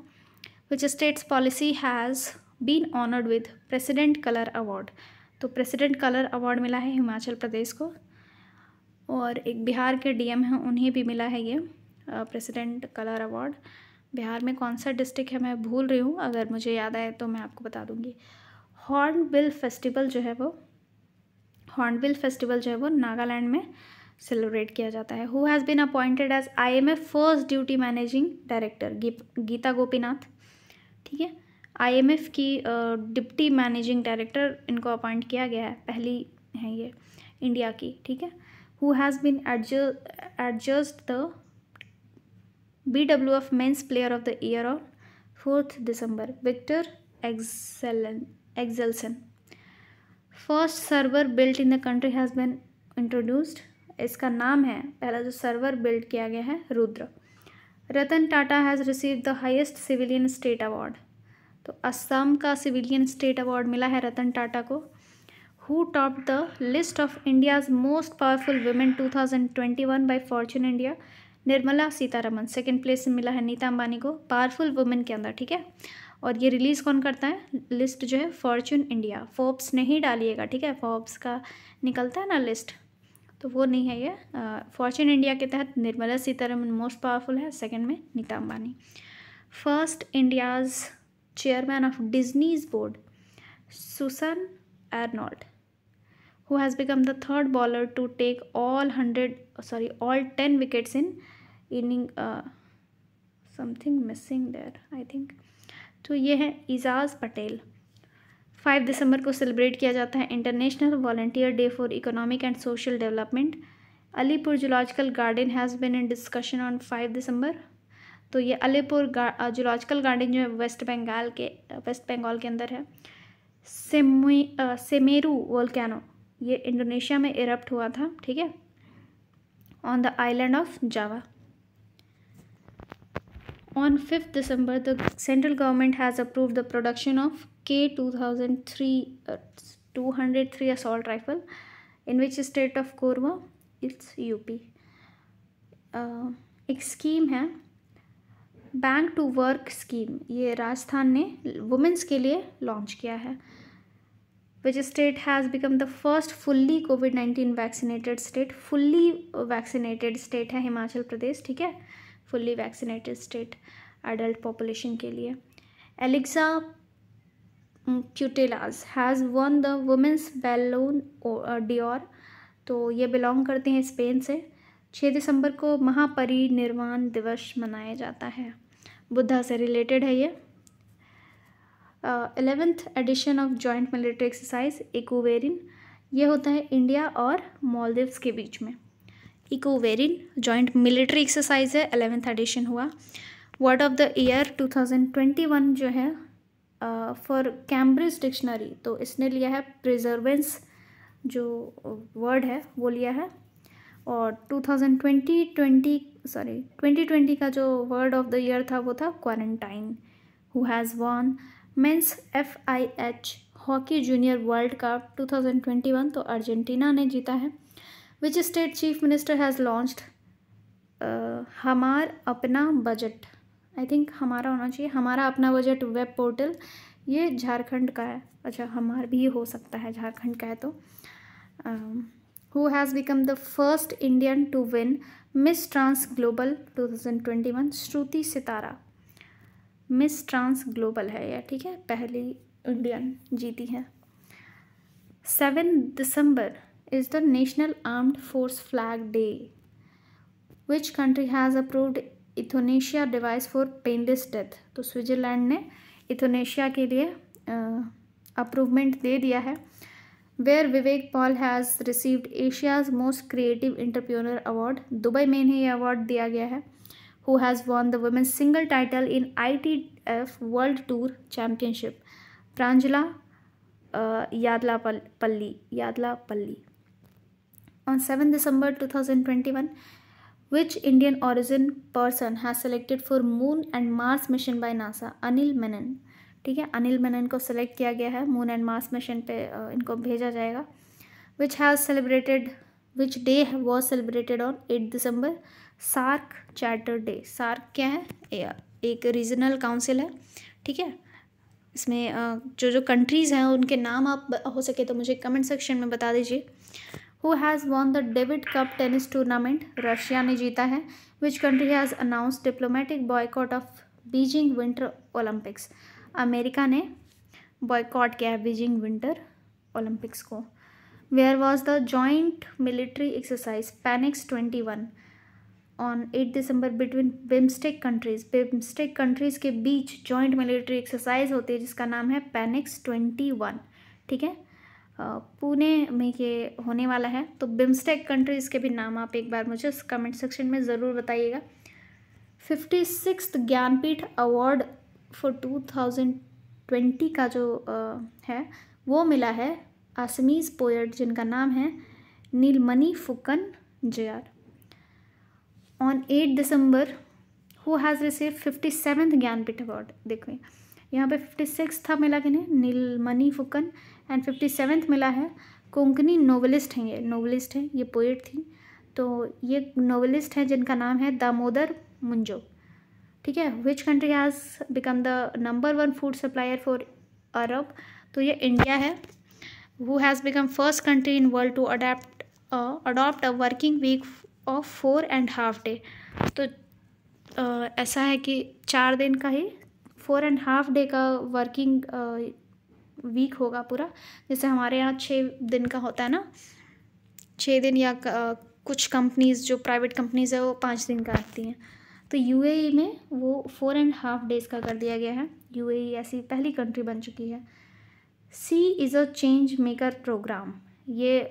Which states policy has been honoured with president colour award. तो प्रेसिडेंट कलर अवार्ड मिला है हिमाचल प्रदेश को, और एक बिहार के डीएम हैं उन्हें भी मिला है ये प्रेसिडेंट कलर अवार्ड। बिहार में कौन सा डिस्ट्रिक्ट है मैं भूल रही हूँ, अगर मुझे याद आए तो मैं आपको बता दूँगी। हॉर्नबिल फेस्टिवल जो है वो नागालैंड में सेलिब्रेट किया जाता है। Who has been appointed as IMF first duty managing director, Gita Gopinath. ठीक है, IMF की डिप्टी मैनेजिंग डायरेक्टर इनको अपॉइंट किया गया है, पहली है ये इंडिया की। ठीक है, who has been adjust the BWF men's player of the year on 4 December, Viktor Axelsen. First server built in the country has been introduced. इसका नाम है, पहला जो सर्वर बिल्ड किया गया है, Rudra. Ratan Tata has received the highest civilian state award. तो असम का सिविलियन स्टेट अवार्ड मिला है रतन टाटा को। Who top the list of India's most powerful women 2021 by Fortune India. Nirmala Sitharaman. Second place मिला है नीता अंबानी को पावरफुल वुमेन के अंदर। ठीक है, और ये रिलीज़ कौन करता है, लिस्ट जो है फॉर्च्यून इंडिया, फोर्ब्स नहीं डालिएगा। ठीक है, फोर्ब्स का निकलता है ना लिस्ट, तो वो नहीं है ये। फॉर्च्यून इंडिया के तहत निर्मला सीतारमन मोस्ट पावरफुल है, सेकंड में Nita Ambani. First India's chairman of Disney's board, Susan Arnold, who has become the third bowler to take all 10 wickets in inning, something missing there I think। तो ये है इजाज़ पटेल। 5 दिसंबर को सेलिब्रेट किया जाता है international volunteer day for economic and social development. Alipore zoological garden has been in discussion on 5 December. तो ये Alipur zoological garden जो है वेस्ट बंगाल के अंदर है। सेमेरू वोल्केनो, ये इंडोनेशिया में इरप्ट हुआ था। ठीक है, on the island of Java. On 5 December the central government has approved the production of K203 assault rifle in which state of Korba, it's UP. एक स्कीम है बैंक टू वर्क स्कीम, ये राजस्थान ने women's के लिए लॉन्च किया है। Which state has become the first fully COVID-19 vaccinated state? fully vaccinated state है हिमाचल प्रदेश। ठीक है, fully vaccinated state adult population के लिए। Alexa Putellas has won the women's Ballon d'Or। तो ये बिलोंग करते हैं स्पेन से। 6 दिसंबर को महापरिनिर्वाण दिवस मनाया जाता है, बुद्धा से रिलेटेड है ये। 11th edition of joint military exercise Ekuverin, ये होता है इंडिया और मालदीव्स के बीच में। इकोवेरिन जॉइंट मिलिट्री एक्सरसाइज है, 11th एडिशन हुआ। वर्ड ऑफ द ईयर 2021 जो है फॉर कैम्ब्रिज डिक्शनरी, तो इसने लिया है प्रिजर्वेंस, जो वर्ड है वो लिया है। और 2020 का जो वर्ड ऑफ द ईयर था वो था quarantine. Who has won men's FIH hockey junior world cup 2021, तो अर्जेंटीना ने जीता है। Which state chief minister has launched Hamar Apna budget, I think हमारा होना चाहिए, हमारा अपना बजट वेब पोर्टल, ये झारखंड का है। अच्छा, हमार भी हो सकता है, झारखंड का है तो। Who has become the first Indian to win Miss Trans Global 2021, Shruti Sitara. Miss Trans Global है यह। ठीक है, पहली इंडियन जीती है। 7 December is the national armed force flag day. Which country has approved euthanasia device for painless death. तो Switzerland ने euthanasia के लिए अप्रूवमेंट दे दिया है। Where Vivek Paul has received Asia's most creative entrepreneur award, Dubai में इन्हें यह अवार्ड दिया गया है। Who has won the women's single title in ITF World Tour Championship? Pranjula Yadlapalli. On 7 December 2021, which Indian origin person has selected for moon and Mars mission by NASA? Anil Menon. ठीक है, अनिल मेनन को select किया गया है, moon and Mars mission पे इनको भेजा जाएगा। Which has celebrated, which day was celebrated on 8 December? SAARC charter day. SAARC क्या है? एक रीजनल काउंसिल है, ठीक है। इसमें जो जो कंट्रीज़ हैं उनके नाम आप हो सके तो मुझे कमेंट सेक्शन में बता दीजिए। Who has won the David Cup tennis tournament? Russia ने जीता है। Which country has announce diplomatic boycott of Beijing winter Olympics? America ने बॉयकॉट किया है बीजिंग विंटर ओलंपिक्स को। Where was the joint military exercise Panex 21 on 8 December between BIMSTEC countries? BIMSTEC countries के बीच joint military exercise होती है जिसका नाम है पैनिक्स 21, ठीक है। पुणे में ये होने वाला है। तो बिम्स्टेक कंट्रीज़ के भी नाम आप एक बार मुझे कमेंट सेक्शन में ज़रूर बताइएगा। 56th ज्ञानपीठ अवार्ड फॉर 2020 का जो है वो मिला है असमीज़ पोएट जिनका नाम है नीलमणि फुकन जयार। On 8 December who has receive 57th Jnanpith award? देखो यहाँ पे 56 था मिला कि नहीं, नीलमणि फुकन, एंड 57th मिला है। कोंकणी नोवेलिस्ट हैं, ये नोवेलिस्ट हैं, ये पोएट थी। तो ये नोवेलिस्ट हैं जिनका नाम है दामोदर मुंजो, ठीक है। Which country has become the number 1 food supplier for Arab? तो ये इंडिया है। Who has become first country in world to adopt a working week of 4.5 day? तो ऐसा है कि 4 दिन का ही 4.5 डे का वर्किंग वीक होगा पूरा। जैसे हमारे यहाँ 6 दिन का होता है ना, 6 दिन, या कुछ कंपनीज़ जो प्राइवेट कंपनीज़ है वो 5 दिन का रखती हैं। तो यूएई में वो 4.5 डेज़ का कर दिया गया है। यूएई ऐसी पहली कंट्री बन चुकी है। She is a change maker programme, ये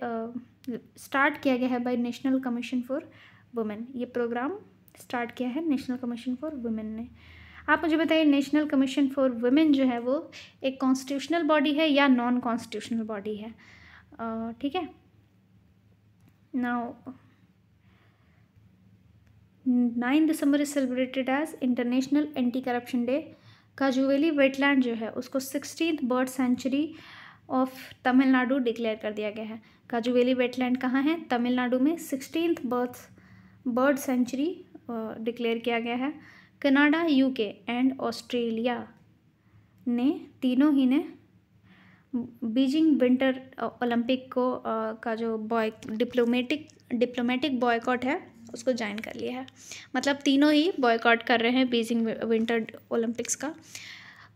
स्टार्ट किया गया है by national commission for women. ये प्रोग्राम स्टार्ट किया है नेशनल कमीशन फॉर वुमेन ने। आप मुझे बताइए नेशनल कमीशन फॉर वुमेन जो है वो एक कॉन्स्टिट्यूशनल बॉडी है या नॉन कॉन्स्टिट्यूशनल बॉडी है? ठीक है। Now 9 December is celebrated as international anti corruption day. Kazhuveli wetland जो है उसको 16th bird sanctuary of Tamil Nadu declare कर दिया गया है। काजुवेली वेटलैंड कहाँ है? तमिलनाडु में 16th बर्ड सेंचुरी डिक्लेयर किया गया है। कनाडा, यूके एंड ऑस्ट्रेलिया ने तीनों ही ने बीजिंग विंटर ओलंपिक को का जो डिप्लोमेटिक बॉयकॉट है उसको ज्वाइन कर लिया है। मतलब तीनों ही बॉयकॉट कर रहे हैं बीजिंग विंटर ओलंपिक्स का,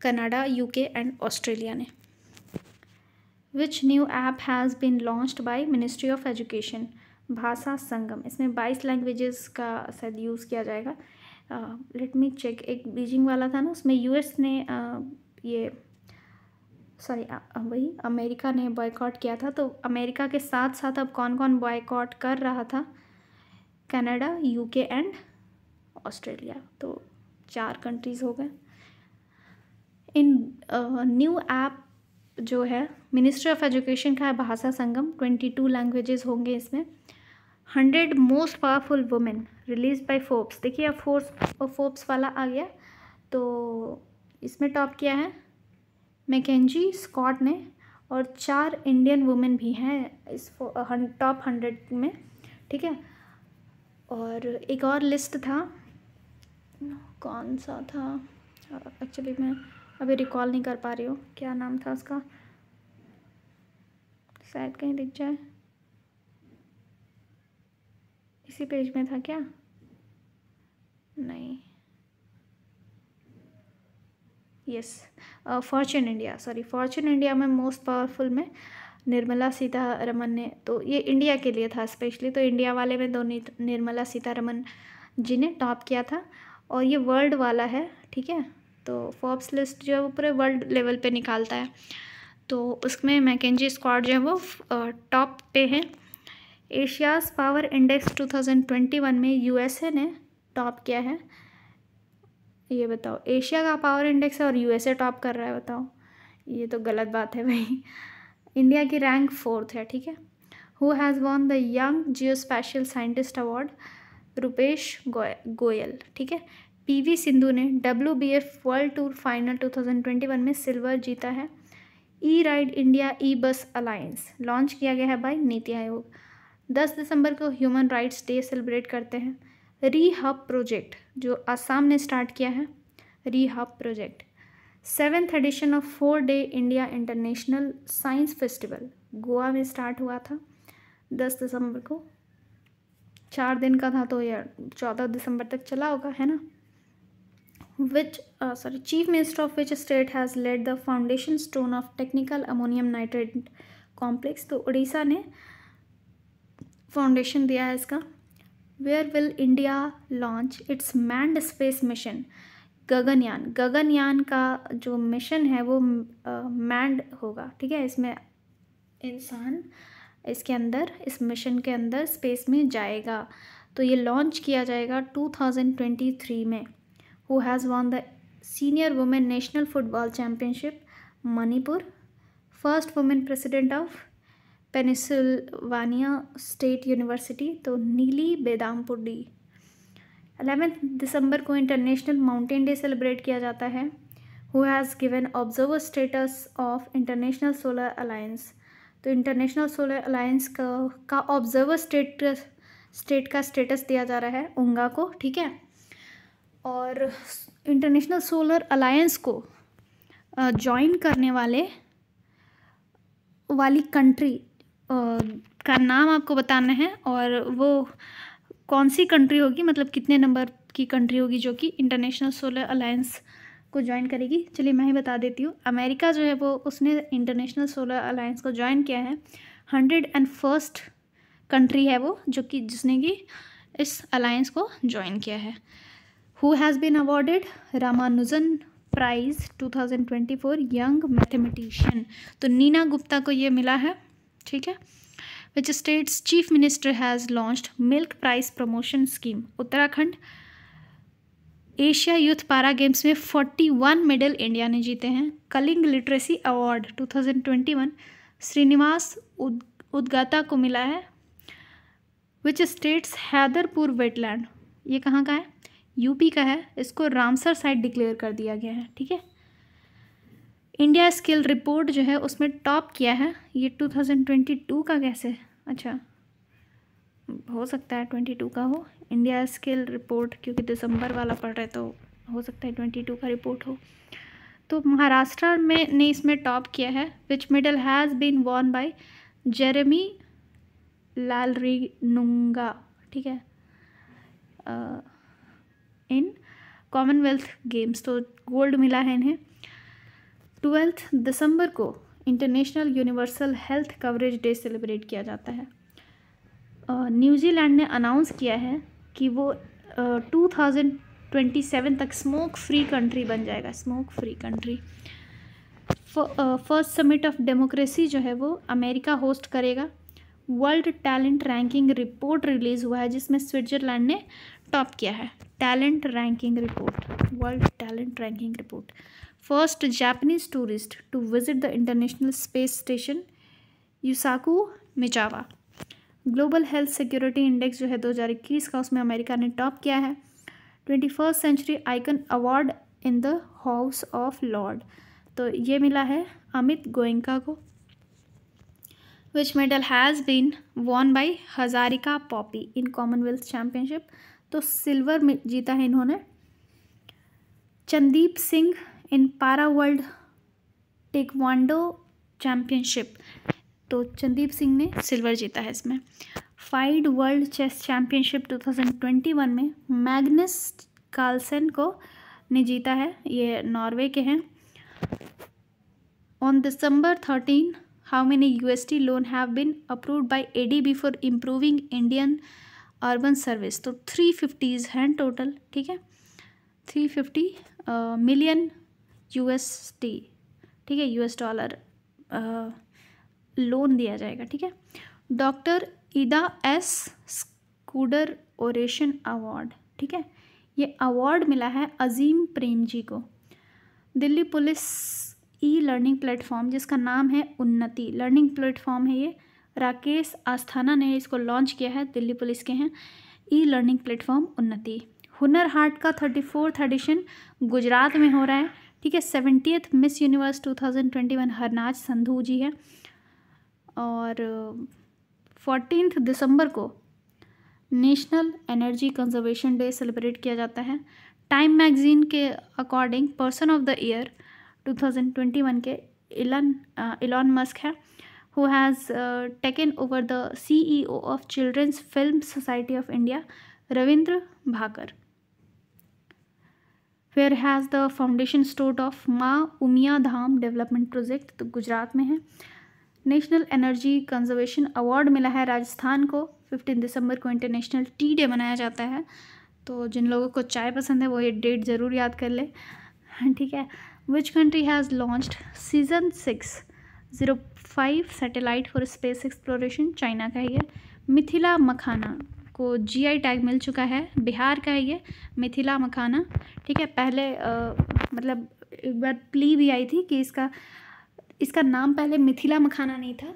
कनाडा, यूके एंड ऑस्ट्रेलिया ने। Which new app has been launched by ministry of education? Bhasha Sangam. इसमें 22 लैंग्वेजेस का शायद यूज़ किया जाएगा। Let me check. एक बीजिंग वाला था ना, उसमें यूएस ने वही अमेरिका ने बॉयकॉट किया था। तो अमेरिका के साथ साथ अब कौन कौन बॉयकॉट कर रहा था? Canada, UK and Australia. तो 4 कंट्रीज़ हो गए। इन न्यू ऐप जो है मिनिस्ट्री ऑफ एजुकेशन का है भाषा संगम। 22 लैंग्वेजेस होंगे इसमें। 100 most powerful women release by Forbes. देखिए अब फोर्ब्स वाला आ गया। तो इसमें टॉप किया है मैकेंजी स्कॉट ने, और 4 इंडियन वुमेन भी हैं इस टॉप 100 में, ठीक है। और एक और लिस्ट था, कौन सा था एक्चुअली मैं अभी रिकॉल नहीं कर पा रही हूँ, क्या नाम था उसका, शायद कहीं दिख जाए, इसी पेज में था क्या? नहीं, yes, Fortune India, sorry, Fortune India में मोस्ट पावरफुल में निर्मला सीतारमन ने, तो ये इंडिया के लिए था स्पेशली, तो इंडिया वाले में निर्मला सीतारमन जी ने टॉप किया था। और ये वर्ल्ड वाला है, ठीक है। तो फोर्ब्स लिस्ट जो है वो पूरे वर्ल्ड लेवल पे निकालता है। तो उसमें मैकेंजी स्क्वाड जो है वो टॉप पे है। एशियाज़ पावर इंडेक्स 2021 में यूएसए ने टॉप किया है। ये बताओ, एशिया का पावर इंडेक्स है और यूएसए टॉप कर रहा है, बताओ, ये तो गलत बात है भाई। इंडिया की रैंक 4th है, ठीक है। Who has won the young geospatial scientist award? Rupesh Goyal, ठीक है। पीवी सिंधु ने WBF वर्ल्ड टूर फाइनल 2021 में सिल्वर जीता है। ई राइड इंडिया ई बस अलायंस लॉन्च किया गया है बाय नीति आयोग। 10 दिसंबर को ह्यूमन राइट्स डे सेलिब्रेट करते हैं। रीहब प्रोजेक्ट जो असम ने स्टार्ट किया है, ReHAB project. 7th edition of 4-day India international science festival Goa में स्टार्ट हुआ था 10 दिसंबर को। 4 दिन का था, तो यार 14 दिसंबर तक चला होगा, है ना। Chief minister of which state has laid the foundation stone of technical ammonium nitrate complex, तो उड़ीसा ने फाउंडेशन दिया है इसका। Where will India launch its manned space mission Gaganyaan. Gaganyaan का जो मिशन है वो मैन्ड होगा, ठीक है। इसमें इंसान इसके अंदर, इस मिशन के अंदर स्पेस में जाएगा। तो ये लॉन्च किया जाएगा 2023 में। Who has won the senior women national football championship Manipur. First women president of Pennsylvania state university, तो नीली बेदामपुडी। 11 दिसंबर को इंटरनेशनल माउंटेन डे सेलिब्रेट किया जाता है। Who has given observer status of international solar alliance, तो इंटरनेशनल सोलर अलायंस का observer state का status दिया जा रहा है उंगा को, ठीक है। और इंटरनेशनल सोलर अलायंस को ज्वाइन करने वाली कंट्री का नाम आपको बताना है, और वो कौन सी कंट्री होगी, मतलब कितने नंबर की कंट्री होगी जो कि इंटरनेशनल सोलर अलायंस को ज्वाइन करेगी। चलिए मैं ही बता देती हूँ। अमेरिका जो है वो उसने इंटरनेशनल सोलर अलायंस को ज्वाइन किया है। 101st कंट्री है वो जो कि जिसने कि इस अलायंस को ज्वाइन किया है। Who has been awarded Ramanujan prize 2024 young mathematician, तो नीना गुप्ता को ये मिला है, ठीक है। Which state's chief minister has launched milk price promotion scheme. Uttarakhand. Asia youth para games में 41 मेडल इंडिया ने जीते हैं। कलिंग लिटरेसी अवार्ड 2021 श्रीनिवास उद्गाता को मिला है। विच स्टेट्स हैदरपुर वेटलैंड, ये कहाँ का है, यूपी का है। इसको रामसर साइट डिक्लेयर कर दिया गया है, ठीक है। इंडिया स्किल रिपोर्ट जो है उसमें टॉप किया है, ये 2022 का कैसे, अच्छा हो सकता है 22 का हो इंडिया स्किल रिपोर्ट, क्योंकि दिसंबर वाला पढ़ रहे तो हो सकता है 22 का रिपोर्ट हो। तो महाराष्ट्र में ने इसमें टॉप किया है। Which medal has been won by Jeremy Lalrinnunga, ठीक है, इन कॉमनवेल्थ गेम्स, तो गोल्ड मिला है इन्हें। 12 दिसंबर को international universal health coverage day celebrate किया जाता है। न्यूजीलैंड ने अनाउंस किया है कि वो 2027 तक स्मोक फ्री कंट्री बन जाएगा, smoke free country. First summit of democracy जो है वो अमेरिका होस्ट करेगा। World talent ranking report release हुआ है जिसमें स्विट्ज़रलैंड ने टॉप किया है। Talent ranking report, world talent ranking report. First Japanese tourist to visit the international space station Yusaku Maezawa. Global health security index जो है 2021 का, उसमें अमेरिका ने टॉप किया है। 21st century icon award in the house of lord, तो ये मिला है अमित गोयनका को। Which medal has been won by Hazarika Poppy in Commonwealth championship, तो सिल्वर में जीता है इन्होंने। चंदीप सिंह इन पारा वर्ल्ड टेक्वांडो चैम्पियनशिप, तो चंदीप सिंह ने सिल्वर जीता है इसमें। फाइड वर्ल्ड चेस चैम्पियनशिप 2021 में मैग्नस कार्लसन को ने जीता है, ये नॉर्वे के हैं। On December 13 how many USD loan have been approved by ADB for improving Indian urban service, तो 350 हैं टोटल, ठीक है। 350 मिलियन USD, ठीक है, US डॉलर लोन दिया जाएगा, ठीक है। डॉक्टर ईदा S स्कूडर ओरेशन अवार्ड, ठीक है, ये अवार्ड मिला है अजीम प्रेम जी को। दिल्ली पुलिस लर्निंग प्लेटफॉर्म जिसका नाम है उन्नति लर्निंग प्लेटफॉर्म है, ये राकेश आस्थाना ने इसको लॉन्च किया है, दिल्ली पुलिस के हैं। ई लर्निंग प्लेटफॉर्म उन्नति। हुनर हाट का 34th एडिशन गुजरात में हो रहा है, ठीक है। 70th Miss Universe 2021 Harnaaz Sandhu ji है। और 14 दिसंबर को national energy conservation day celebrate किया जाता है। टाइम मैगजीन के according person of the year 2021 के इलॉन मस्क है, who has taken over the CEO of Children's Film Society of India, Ravindra Bhakar. Where has the foundation stood of माँ उमिया धाम development project, तो गुजरात में है। National energy conservation award मिला है राजस्थान को। 15 दिसंबर को इंटरनेशनल टी डे मनाया जाता है, तो जिन लोगों को चाय पसंद है वो ये डेट ज़रूर याद कर ले, ठीक है। Which country has launched season 605 satellite for space exploration, China का है ये। मिथिला मखाना को जीआई टैग मिल चुका है, बिहार का है ये मिथिला मखाना, ठीक है। पहले मतलब एक बार प्ली भी आई थी कि इसका नाम पहले मिथिला मखाना नहीं था,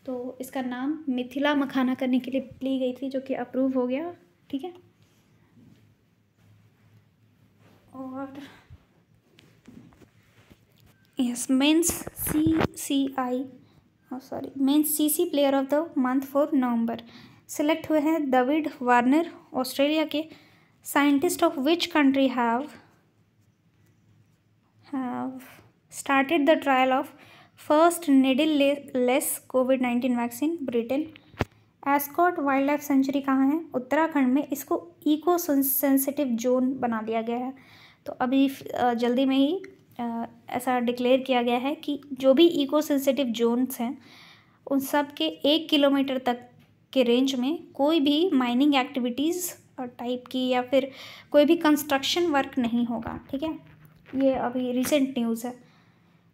तो इसका नाम मिथिला मखाना करने के लिए प्ली गई थी, जो कि अप्रूव हो गया, ठीक है। और yes, men's CC player of the month for November select हुए हैं डेविड वार्नर, ऑस्ट्रेलिया के। Scientist of which country have started the trial of first needleless कोविड-19 vaccine, Britain. Askot wildlife sanctuary कहाँ है? उत्तराखंड में। इसको इको सेंसिटिव जोन बना दिया गया है, तो अभी जल्दी में ही ऐसा डिक्लेयर किया गया है कि जो भी इको सेंसिटिव जोन्स हैं उन सब के 1 किलोमीटर तक के रेंज में कोई भी माइनिंग एक्टिविटीज़ टाइप की या फिर कोई भी कंस्ट्रक्शन वर्क नहीं होगा, ठीक है। ये अभी रिसेंट न्यूज़ है।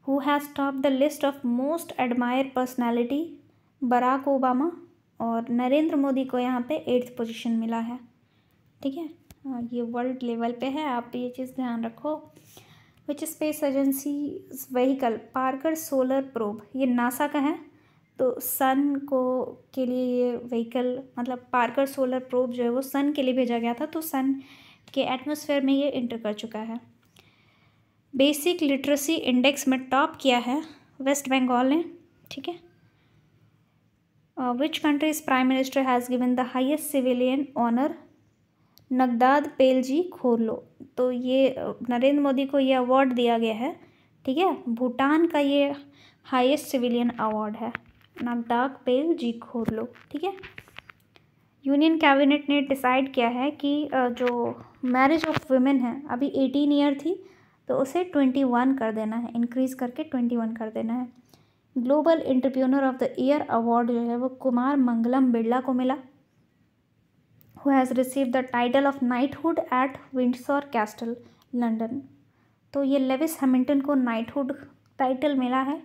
Who has top the list of most admire personality, Barack Obama, और नरेंद्र मोदी को यहाँ पे 8th पोजीशन मिला है, ठीक है। ये वर्ल्ड लेवल पे है, आप ये चीज़ ध्यान रखो। Which space agency vehicle Parker solar probe, ये नासा का है, तो सन को के लिए ये व्हीकल मतलब पार्कर सोलर प्रोब जो है वो सन के लिए भेजा गया था, तो सन के एटमॉस्फेयर में ये इंटर कर चुका है। बेसिक लिटरेसी इंडेक्स में टॉप किया है वेस्ट बंगाल ने, ठीक है। Which country's prime minister has given the highest civilian honour, Ngadag Pelgi Khorlo, तो ये नरेंद्र मोदी को ये अवार्ड दिया गया है, ठीक है। भूटान का ये हाईएस्ट सिविलियन अवार्ड है, नगदाद पेलजी खोरलो, ठीक है। यूनियन कैबिनेट ने डिसाइड किया है कि जो मैरिज ऑफ वुमेन है अभी 18 ईयर थी, तो उसे 21 कर देना है, इंक्रीज़ करके 21 कर देना है। Global entrepreneur of the year award जो है वो कुमार मंगलम बिरला को मिला, who has received the title of knighthood at Windsor Castle, London. तो ये लेविस हैमिल्टन को नाइटहुड टाइटल मिला है।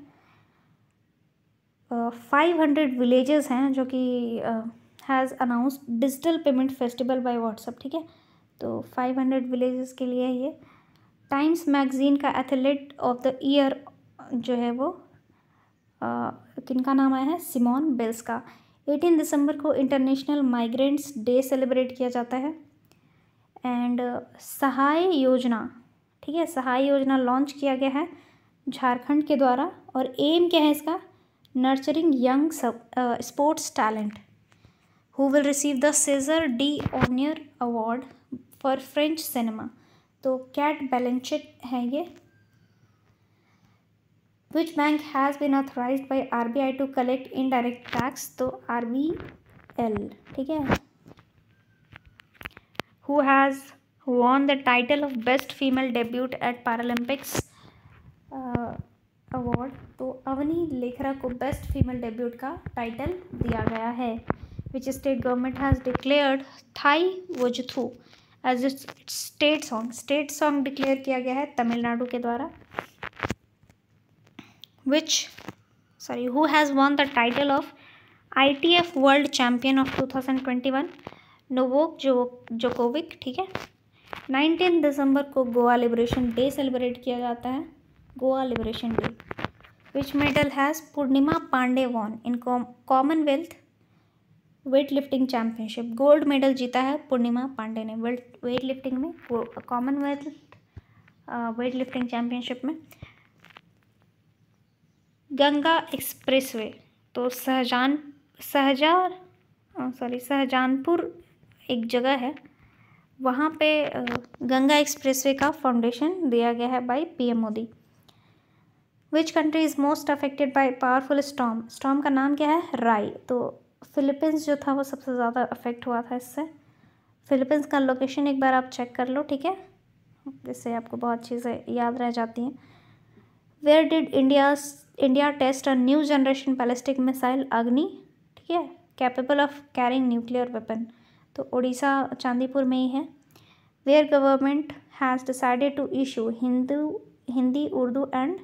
500 विलेजेस हैं जो कि has announced digital payment festival bye WhatsApp, ठीक है। तो 500 विलेजेस के लिए ये। टाइम्स मैगजीन का एथलीट ऑफ द ईयर जो है वो किनका नाम आया है? सिमोन बिल्स का। 18 दिसंबर को इंटरनेशनल माइग्रेंट्स डे सेलिब्रेट किया जाता है। एंड सहाय योजना, ठीक है, सहाय योजना लॉन्च किया गया है झारखंड के द्वारा, और एम क्या है इसका? Nurturing young sports talent. Who will receive the Cesar d'Honneur award for French cinema, तो कैट बैलेंचेट है ये। Which bank has been authorized by RBI to collect indirect tax, तो RBL, ठीक है। Who has won the title of best female debut at Paralympics award, तो अवनी लेखरा को best female debut का title दिया गया है। Which state government has declared Thai Vojthu as its state song, state song declare किया गया है तमिलनाडु के द्वारा। Who has won the title of ITF World Champion of 2021? Novak Djokovic, ठीक है। 19 दिसंबर को गोवा लिबरेशन डे सेलिब्रेट किया जाता है, Goa liberation day. Which medal has Purnima Pandey won in Commonwealth weightlifting championship, gold medal जीता है पूर्णिमा पांडे ने वेट लिफ्टिंग में, कॉमनवेल्थ वेट लिफ्टिंग चैम्पियनशिप में। गंगा एक्सप्रेसवे, तो शाहजहानपुर एक जगह है, वहाँ पे गंगा एक्सप्रेसवे का फाउंडेशन दिया गया है by PM Modi. Which country is most affected by powerful storm का नाम क्या है? राई। तो फिलीपींस जो था वो सबसे ज़्यादा अफेक्ट हुआ था इससे। फिलीपींस का लोकेशन एक बार आप चेक कर लो, ठीक है, जिससे आपको बहुत चीज़ें याद रह जाती हैं। Where did India test a new generation ballistic missile Agni, ठीक है, capable of carrying nuclear weapon, तो उड़ीसा चांदीपुर में ही है। Where government has decided to issue Hindi Urdu and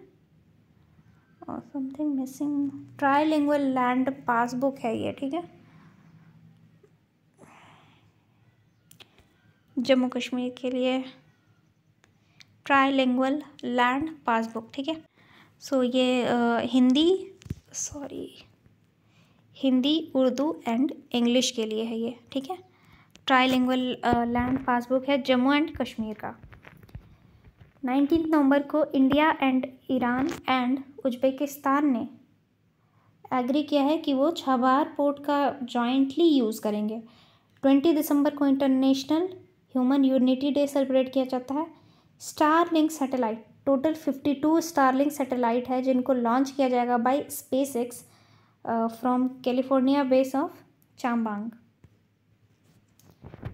something missing trilingual land passbook है ये, ठीक है, जम्मू कश्मीर के लिए ट्राइलिंगुअल लैंड पासबुक, ठीक है। सो ये हिंदी उर्दू एंड इंग्लिश के लिए है ये, ठीक है। ट्राइलिंगुअल लैंड पासबुक है जम्मू एंड कश्मीर का। 19 नवंबर को India and Iran and Uzbekistan ने एग्री किया है कि वो छबार पोर्ट का जॉइंटली यूज़ करेंगे। 20 दिसंबर को international human unity day celebrate किया जाता है। Starlink satellite, total 52 Starlink satellite है जिनको लॉन्च किया जाएगा by SpaceX from California base of Vandenberg.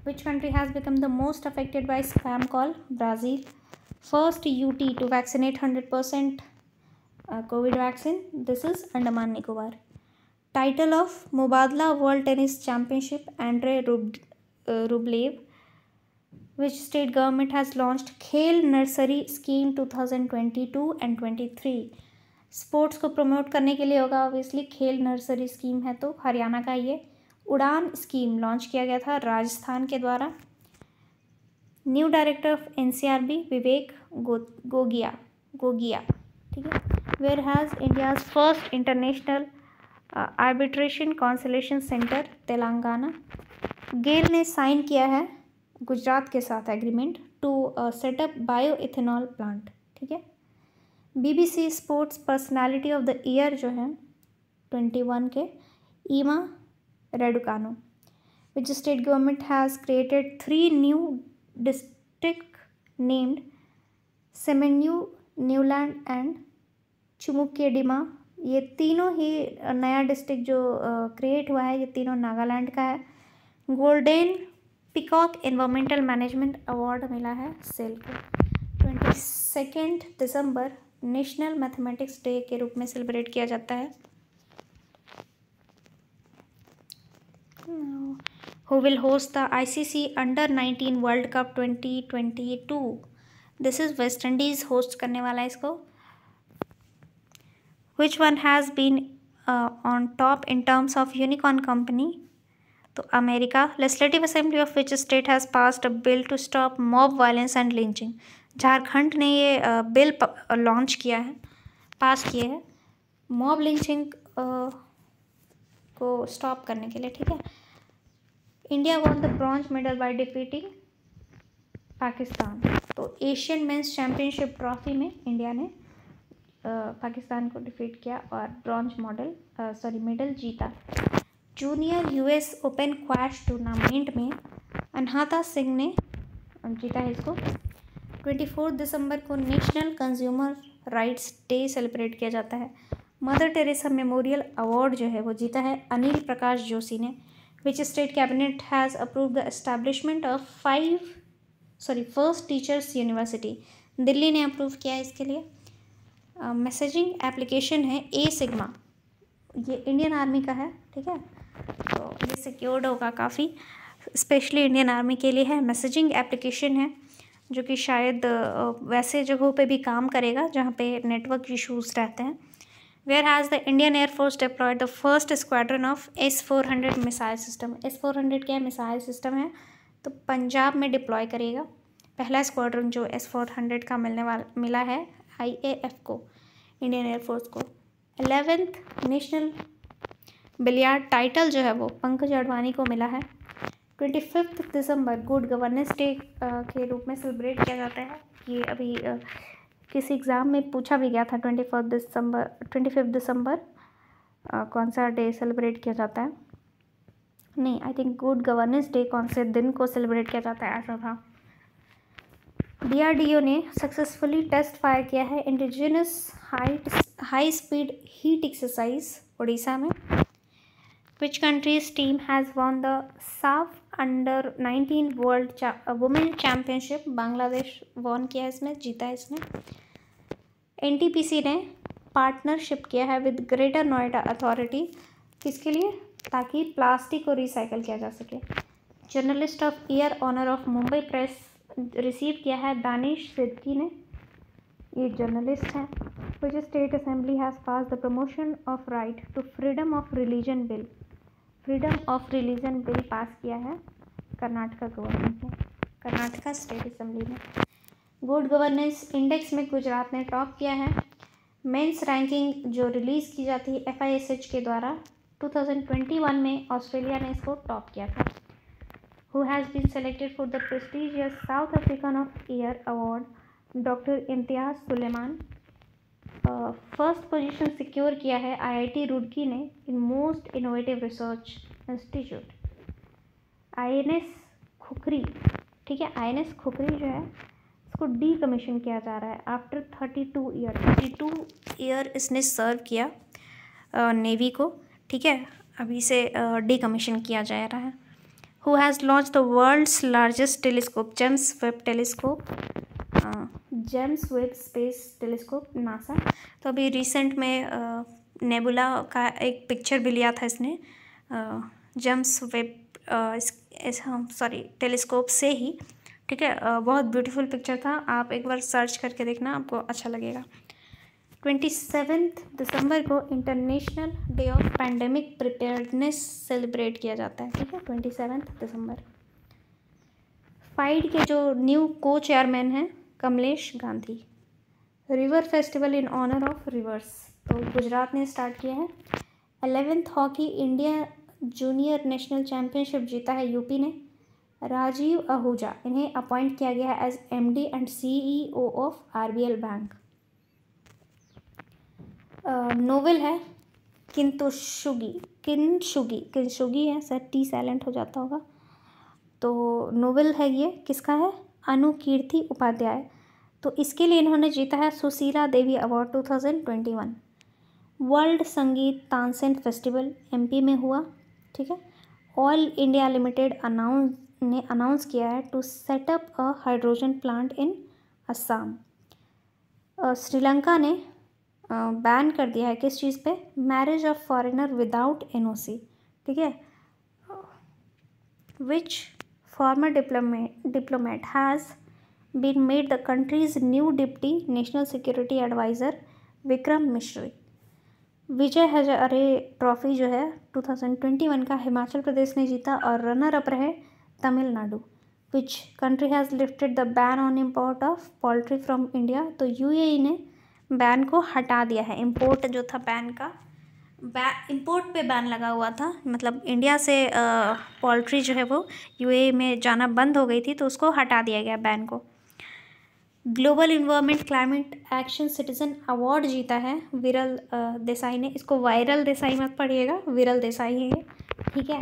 Which country has become the most affected by spam call? Brazil. First UT to vaccinate 100% COVID vaccine. This is Andaman Nicobar. Title of Mubadala World Tennis Championship, Andrei Rublev. Which state government has launched Khel Nursery Scheme 2022 and 23? Sports को promote करने के लिए होगा obviously, खेल nursery scheme है तो हरियाणा का ये। उड़ान स्कीम लॉन्च किया गया था राजस्थान के द्वारा। New director of NCRB Vivek Gogia, ठीक है। Where has India's first international arbitration conciliation centre, Telangana. GAIL ने साइन किया है गुजरात के साथ agreement to setup bio ethanol plant, ठीक है। BBC sports personality of the year जो है 21 के Emma Raducanu. Which state government has created 3 new district named Tseminyu, Niuland and Chumukedima. ये तीनों ही नया डिस्ट्रिक्ट जो क्रिएट हुआ है ये तीनों नागालैंड का है। Golden peacock environmental management award मिला है सेल को। 22 दिसंबर नेशनल मैथमेटिक्स डे के रूप में सेलिब्रेट किया जाता है। Who will host the ICC Under-19 World Cup 2022? This is West Indies host करने वाला है इसको। Which one has been on top in terms of unicorn company? तो America. Legislative assembly of which state has passed a bill to stop mob violence and lynching? Jharkhand ने ये bill launch किया है, पास किए है मॉब लिंचिंग को stop करने के लिए, ठीक है। India won the bronze medal by defeating Pakistan. तो एशियन मेंस चैम्पियनशिप ट्रॉफी में इंडिया ने पाकिस्तान को डिफीट किया और ब्रॉन्ज मेडल जीता। Junior US open quash tournament में अनहता सिंह ने जीता है इसको। 24 दिसंबर को national consumer rights day celebrate किया जाता है। मदर टेरेसा मेमोरियल अवार्ड जो है वो जीता है अनिल प्रकाश जोशी ने। Which state cabinet has approve the establishment of first teachers university? Delhi ने अप्रूव किया है इसके लिए। मैसेजिंग एप्लीकेशन है ए सिग्मा, ये इंडियन आर्मी का है, ठीक है, तो ये सिक्योर्ड होगा काफ़ी, स्पेशली इंडियन आर्मी के लिए है। मैसेजिंग एप्लीकेशन है जो कि शायद वैसे जगहों पे भी काम करेगा जहाँ पे नेटवर्क इशूज़ रहते हैं। Where has the Indian air force deployed the first squadron of S-400 missile system? S-400 क्या मिसाइल सिस्टम है, तो पंजाब में डिप्लॉय करेगा पहला स्क्वाड्रन जो S-400 का मिला है IAF को, इंडियन एयरफोर्स को। 11th नेशनल बिलियार्ड टाइटल जो है वो पंकज अडवाणी को मिला है। 25 दिसंबर गुड गवर्नेंस डे के रूप में सेलिब्रेट किया जाता है। ये अभी किसी एग्ज़ाम में पूछा भी गया था। 25 दिसंबर कौन सा डे सेलिब्रेट किया जाता है? नहीं, I think good governance day कौन से दिन को सेलिब्रेट किया जाता है ऐसा था। DRDO ने सक्सेसफुली टेस्ट फायर किया है indigenous high speed heat exercise Orissa में। Which country's team has won the SAF Under-19 World Women Championship? Bangladesh won किया है इसमें, जीता है इसने। NTPC ने पार्टनरशिप किया है विद ग्रेटर नोएडा अथॉरिटी, किसके लिए? ताकि प्लास्टिक को रिसाइकल किया जा सके। Journalist of year honour of Mumbai press receive किया है दानिश सिद्दीकी ने, ये जर्नलिस्ट हैं। Which state assembly has passed the promotion of right to freedom of religion bill? Freedom of religion bill pass किया है कर्नाटका गवर्नमेंट ने, कर्नाटका स्टेट असेंबली में। गुड गवर्नेंस इंडेक्स में गुजरात ने टॉप किया है। मेंस रैंकिंग जो रिलीज़ की जाती है FISH के द्वारा 2021 में ऑस्ट्रेलिया ने इसको टॉप किया था। Who has been selected for the prestigious South African of year award? Doctor Imtiaz Sooliman. First position secure किया है IIT रुड़की ने in most innovative research institute. INS Khukri, ठीक है, INS खुखरी जो है इसको डीकमीशन किया जा रहा है आफ्टर 32 ईयर इसने सर्व किया नेवी को, ठीक है, अभी से डीकमीशन किया जा रहा है। Who has launch the world's largest telescope? James Webb telescope, James Webb space telescope, NASA. तो अभी रिसेंट में नेबुला का एक पिक्चर भी लिया था इसने जेम्स वेब टेलीस्कोप से ही, ठीक है, बहुत ब्यूटीफुल पिक्चर था। आप एक बार सर्च करके देखना, आपको अच्छा लगेगा। 27 दिसंबर को international day of pandemic preparedness celebrate किया जाता है, ठीक है, 27 दिसंबर। फाइड के जो न्यू को चेयरमैन हैं Kamlesh Gandhi. River festival in honour of rivers, तो गुजरात ने स्टार्ट किया है। 11th hockey India junior national championship जीता है यूपी ने। राजीव आहूजा, इन्हें अपॉइंट किया गया है as MD and CEO of RBL bank. Novel है किंशुगी है सर, T साइलेंट हो जाता होगा। तो नोवेल है ये, किसका है? अनुकीर्ति उपाध्याय। तो इसके लिए इन्होंने जीता है सुशीला देवी अवार्ड 2021। वर्ल्ड संगीत तानसेन फेस्टिवल MP में हुआ, ठीक है। ऑयल इंडिया लिमिटेड अनाउंस किया है to set up a hydrogen plant in Assam. Sri Lanka ने बैन कर दिया है किस चीज़ पे? Marriage of foreigner without NOC, ठीक है। Which former diplomat has been made the country's new deputy national security adviser? Vikram Misri. Vijay Hazare trophy जो है 2021 का हिमाचल प्रदेश ने जीता और रनर अप रहे तमिलनाडु। विच country has lifted the ban on import of poultry from India? तो UAE ने बैन को हटा दिया है। इम्पोर्ट जो था बैन का, इम्पोर्ट पे बैन लगा हुआ था, मतलब इंडिया से पोल्ट्री जो है वो UAE में जाना बंद हो गई थी, तो उसको हटा दिया गया बैन को। Global environment climate action citizen award जीता है विरल देसाई ने। इसको वायरल देसाई मत पढ़िएगा, विरल देसाई है ये, ठीक है।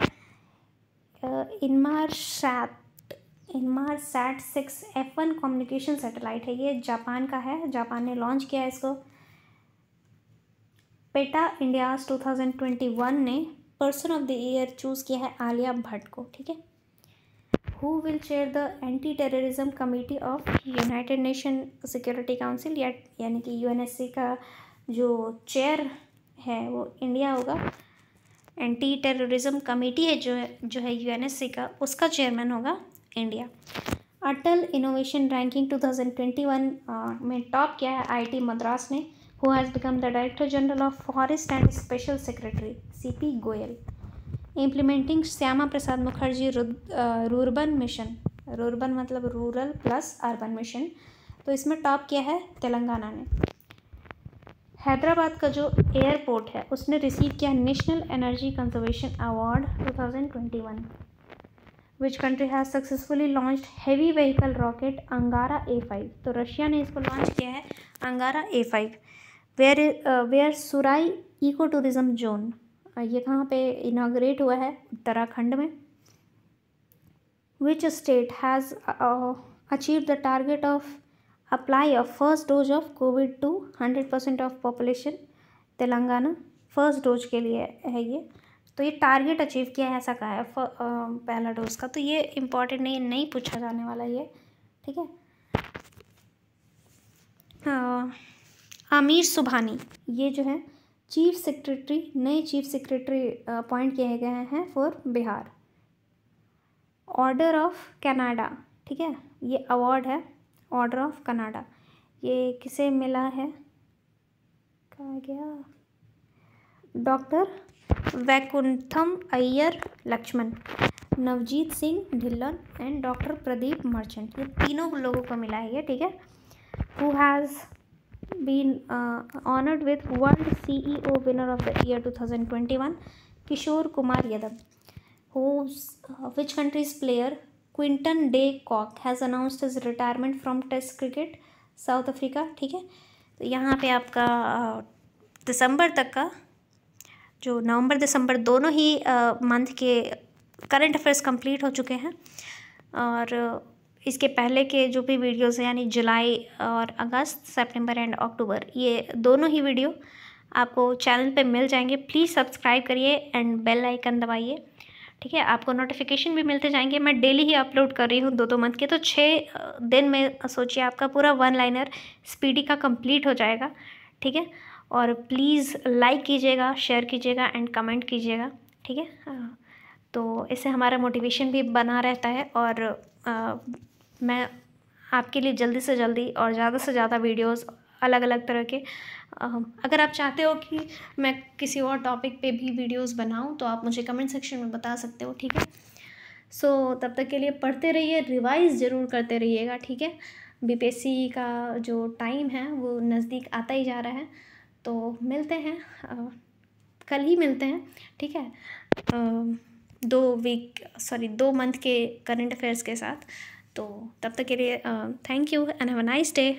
इनमारसैट 6 F1 कम्युनिकेशन सैटेलाइट है, ये जापान का है, जापान ने लॉन्च किया है इसको। पेटा इंडियाज़ 2021 ने person of the year choose किया है आलिया भट्ट को, ठीक है। Who will chair the anti terrorism committee of United nation security council, यानी कि UNSC का जो चेयर है वो इंडिया होगा। एंटी टेररिज्म कमेटी है जो है UNSC का, उसका चेयरमैन होगा इंडिया। अटल इनोवेशन रैंकिंग 2021 में टॉप किया है IIT मद्रास ने। Who has become the director general of forest and special secretary? CP Goyal. Implementing Shyama Prasad Mukherjee rurban mission, rurban मतलब रूरल प्लस अर्बन मिशन, तो इसमें टॉप किया है तेलंगाना ने। हैदराबाद का जो एयरपोर्ट है उसने रिसीव किया national energy conservation award 2021। Which country has successfully launched heavy vehicle rocket अंगारा A5। तो रशिया ने इसको लॉन्च किया है Angara A5। Where Surai eco tourism zone, ये कहाँ पे इनाग्रेट हुआ है? उत्तराखंड में। Which state has achieve the target of apply a first dose of Covid to 100% of population? Telangana first dose के लिए है ये। तो ये टारगेट अचीव किया है ऐसा कहा है पहला डोज का। तो ये इम्पॉर्टेंट नहीं पूछा जाने वाला ये, ठीक है। आमिर सुबहानी ये जो है नए चीफ सेक्रेटरी अपॉइंट किए गए हैं for Bihar. Order of Canada, ठीक है, ये अवार्ड है ऑर्डर ऑफ कनाडा। ये किसे मिला है? कहा गया? Doctor Vaikuntam Iyer Laxman, Navjeet Singh Dhillon and doctor Pradeep Merchant, ये तीनों लोगों को मिला है ये, ठीक है। Who has been honoured with world CEO winner of the year 2021? Kishore Kumar Yadav. Which countries player Quinton de Kock has announced his retirement from test cricket? South Africa, ठीक है। तो यहाँ पे आपका दिसंबर तक का जो नवंबर दिसंबर दोनों ही मंथ के करंट अफेयर्स कंप्लीट हो चुके हैं। और इसके पहले के जो भी वीडियोस हैं यानी जुलाई और अगस्त, सितंबर एंड अक्टूबर, ये दोनों ही वीडियो आपको चैनल पे मिल जाएंगे। प्लीज़ सब्सक्राइब करिए एंड बेल आइकन दबाइए, ठीक है। आपको नोटिफिकेशन भी मिलते जाएंगे। मैं डेली ही अपलोड कर रही हूँ 2-2 मंथ के, तो 6 दिन में सोचिए आपका पूरा 1 लाइनर स्पीडी का कंप्लीट हो जाएगा, ठीक है। और प्लीज़ लाइक कीजिएगा, शेयर कीजिएगा एंड कमेंट कीजिएगा, ठीक है। तो इससे हमारा मोटिवेशन भी बना रहता है और मैं आपके लिए जल्दी से जल्दी और ज़्यादा से ज़्यादा वीडियोस अलग अलग तरह के अगर आप चाहते हो कि मैं किसी और टॉपिक पे भी वीडियोस बनाऊं तो आप मुझे कमेंट सेक्शन में बता सकते हो, ठीक है। सो तब तक के लिए पढ़ते रहिए, रिवाइज़ ज़रूर करते रहिएगा, ठीक है। BPSC का जो टाइम है वो नज़दीक आता ही जा रहा है। तो मिलते हैं कल ही मिलते हैं, ठीक है, 2 मंथ के करंट अफेयर्स के साथ। तो तब तक के लिए thank you and have a nice day.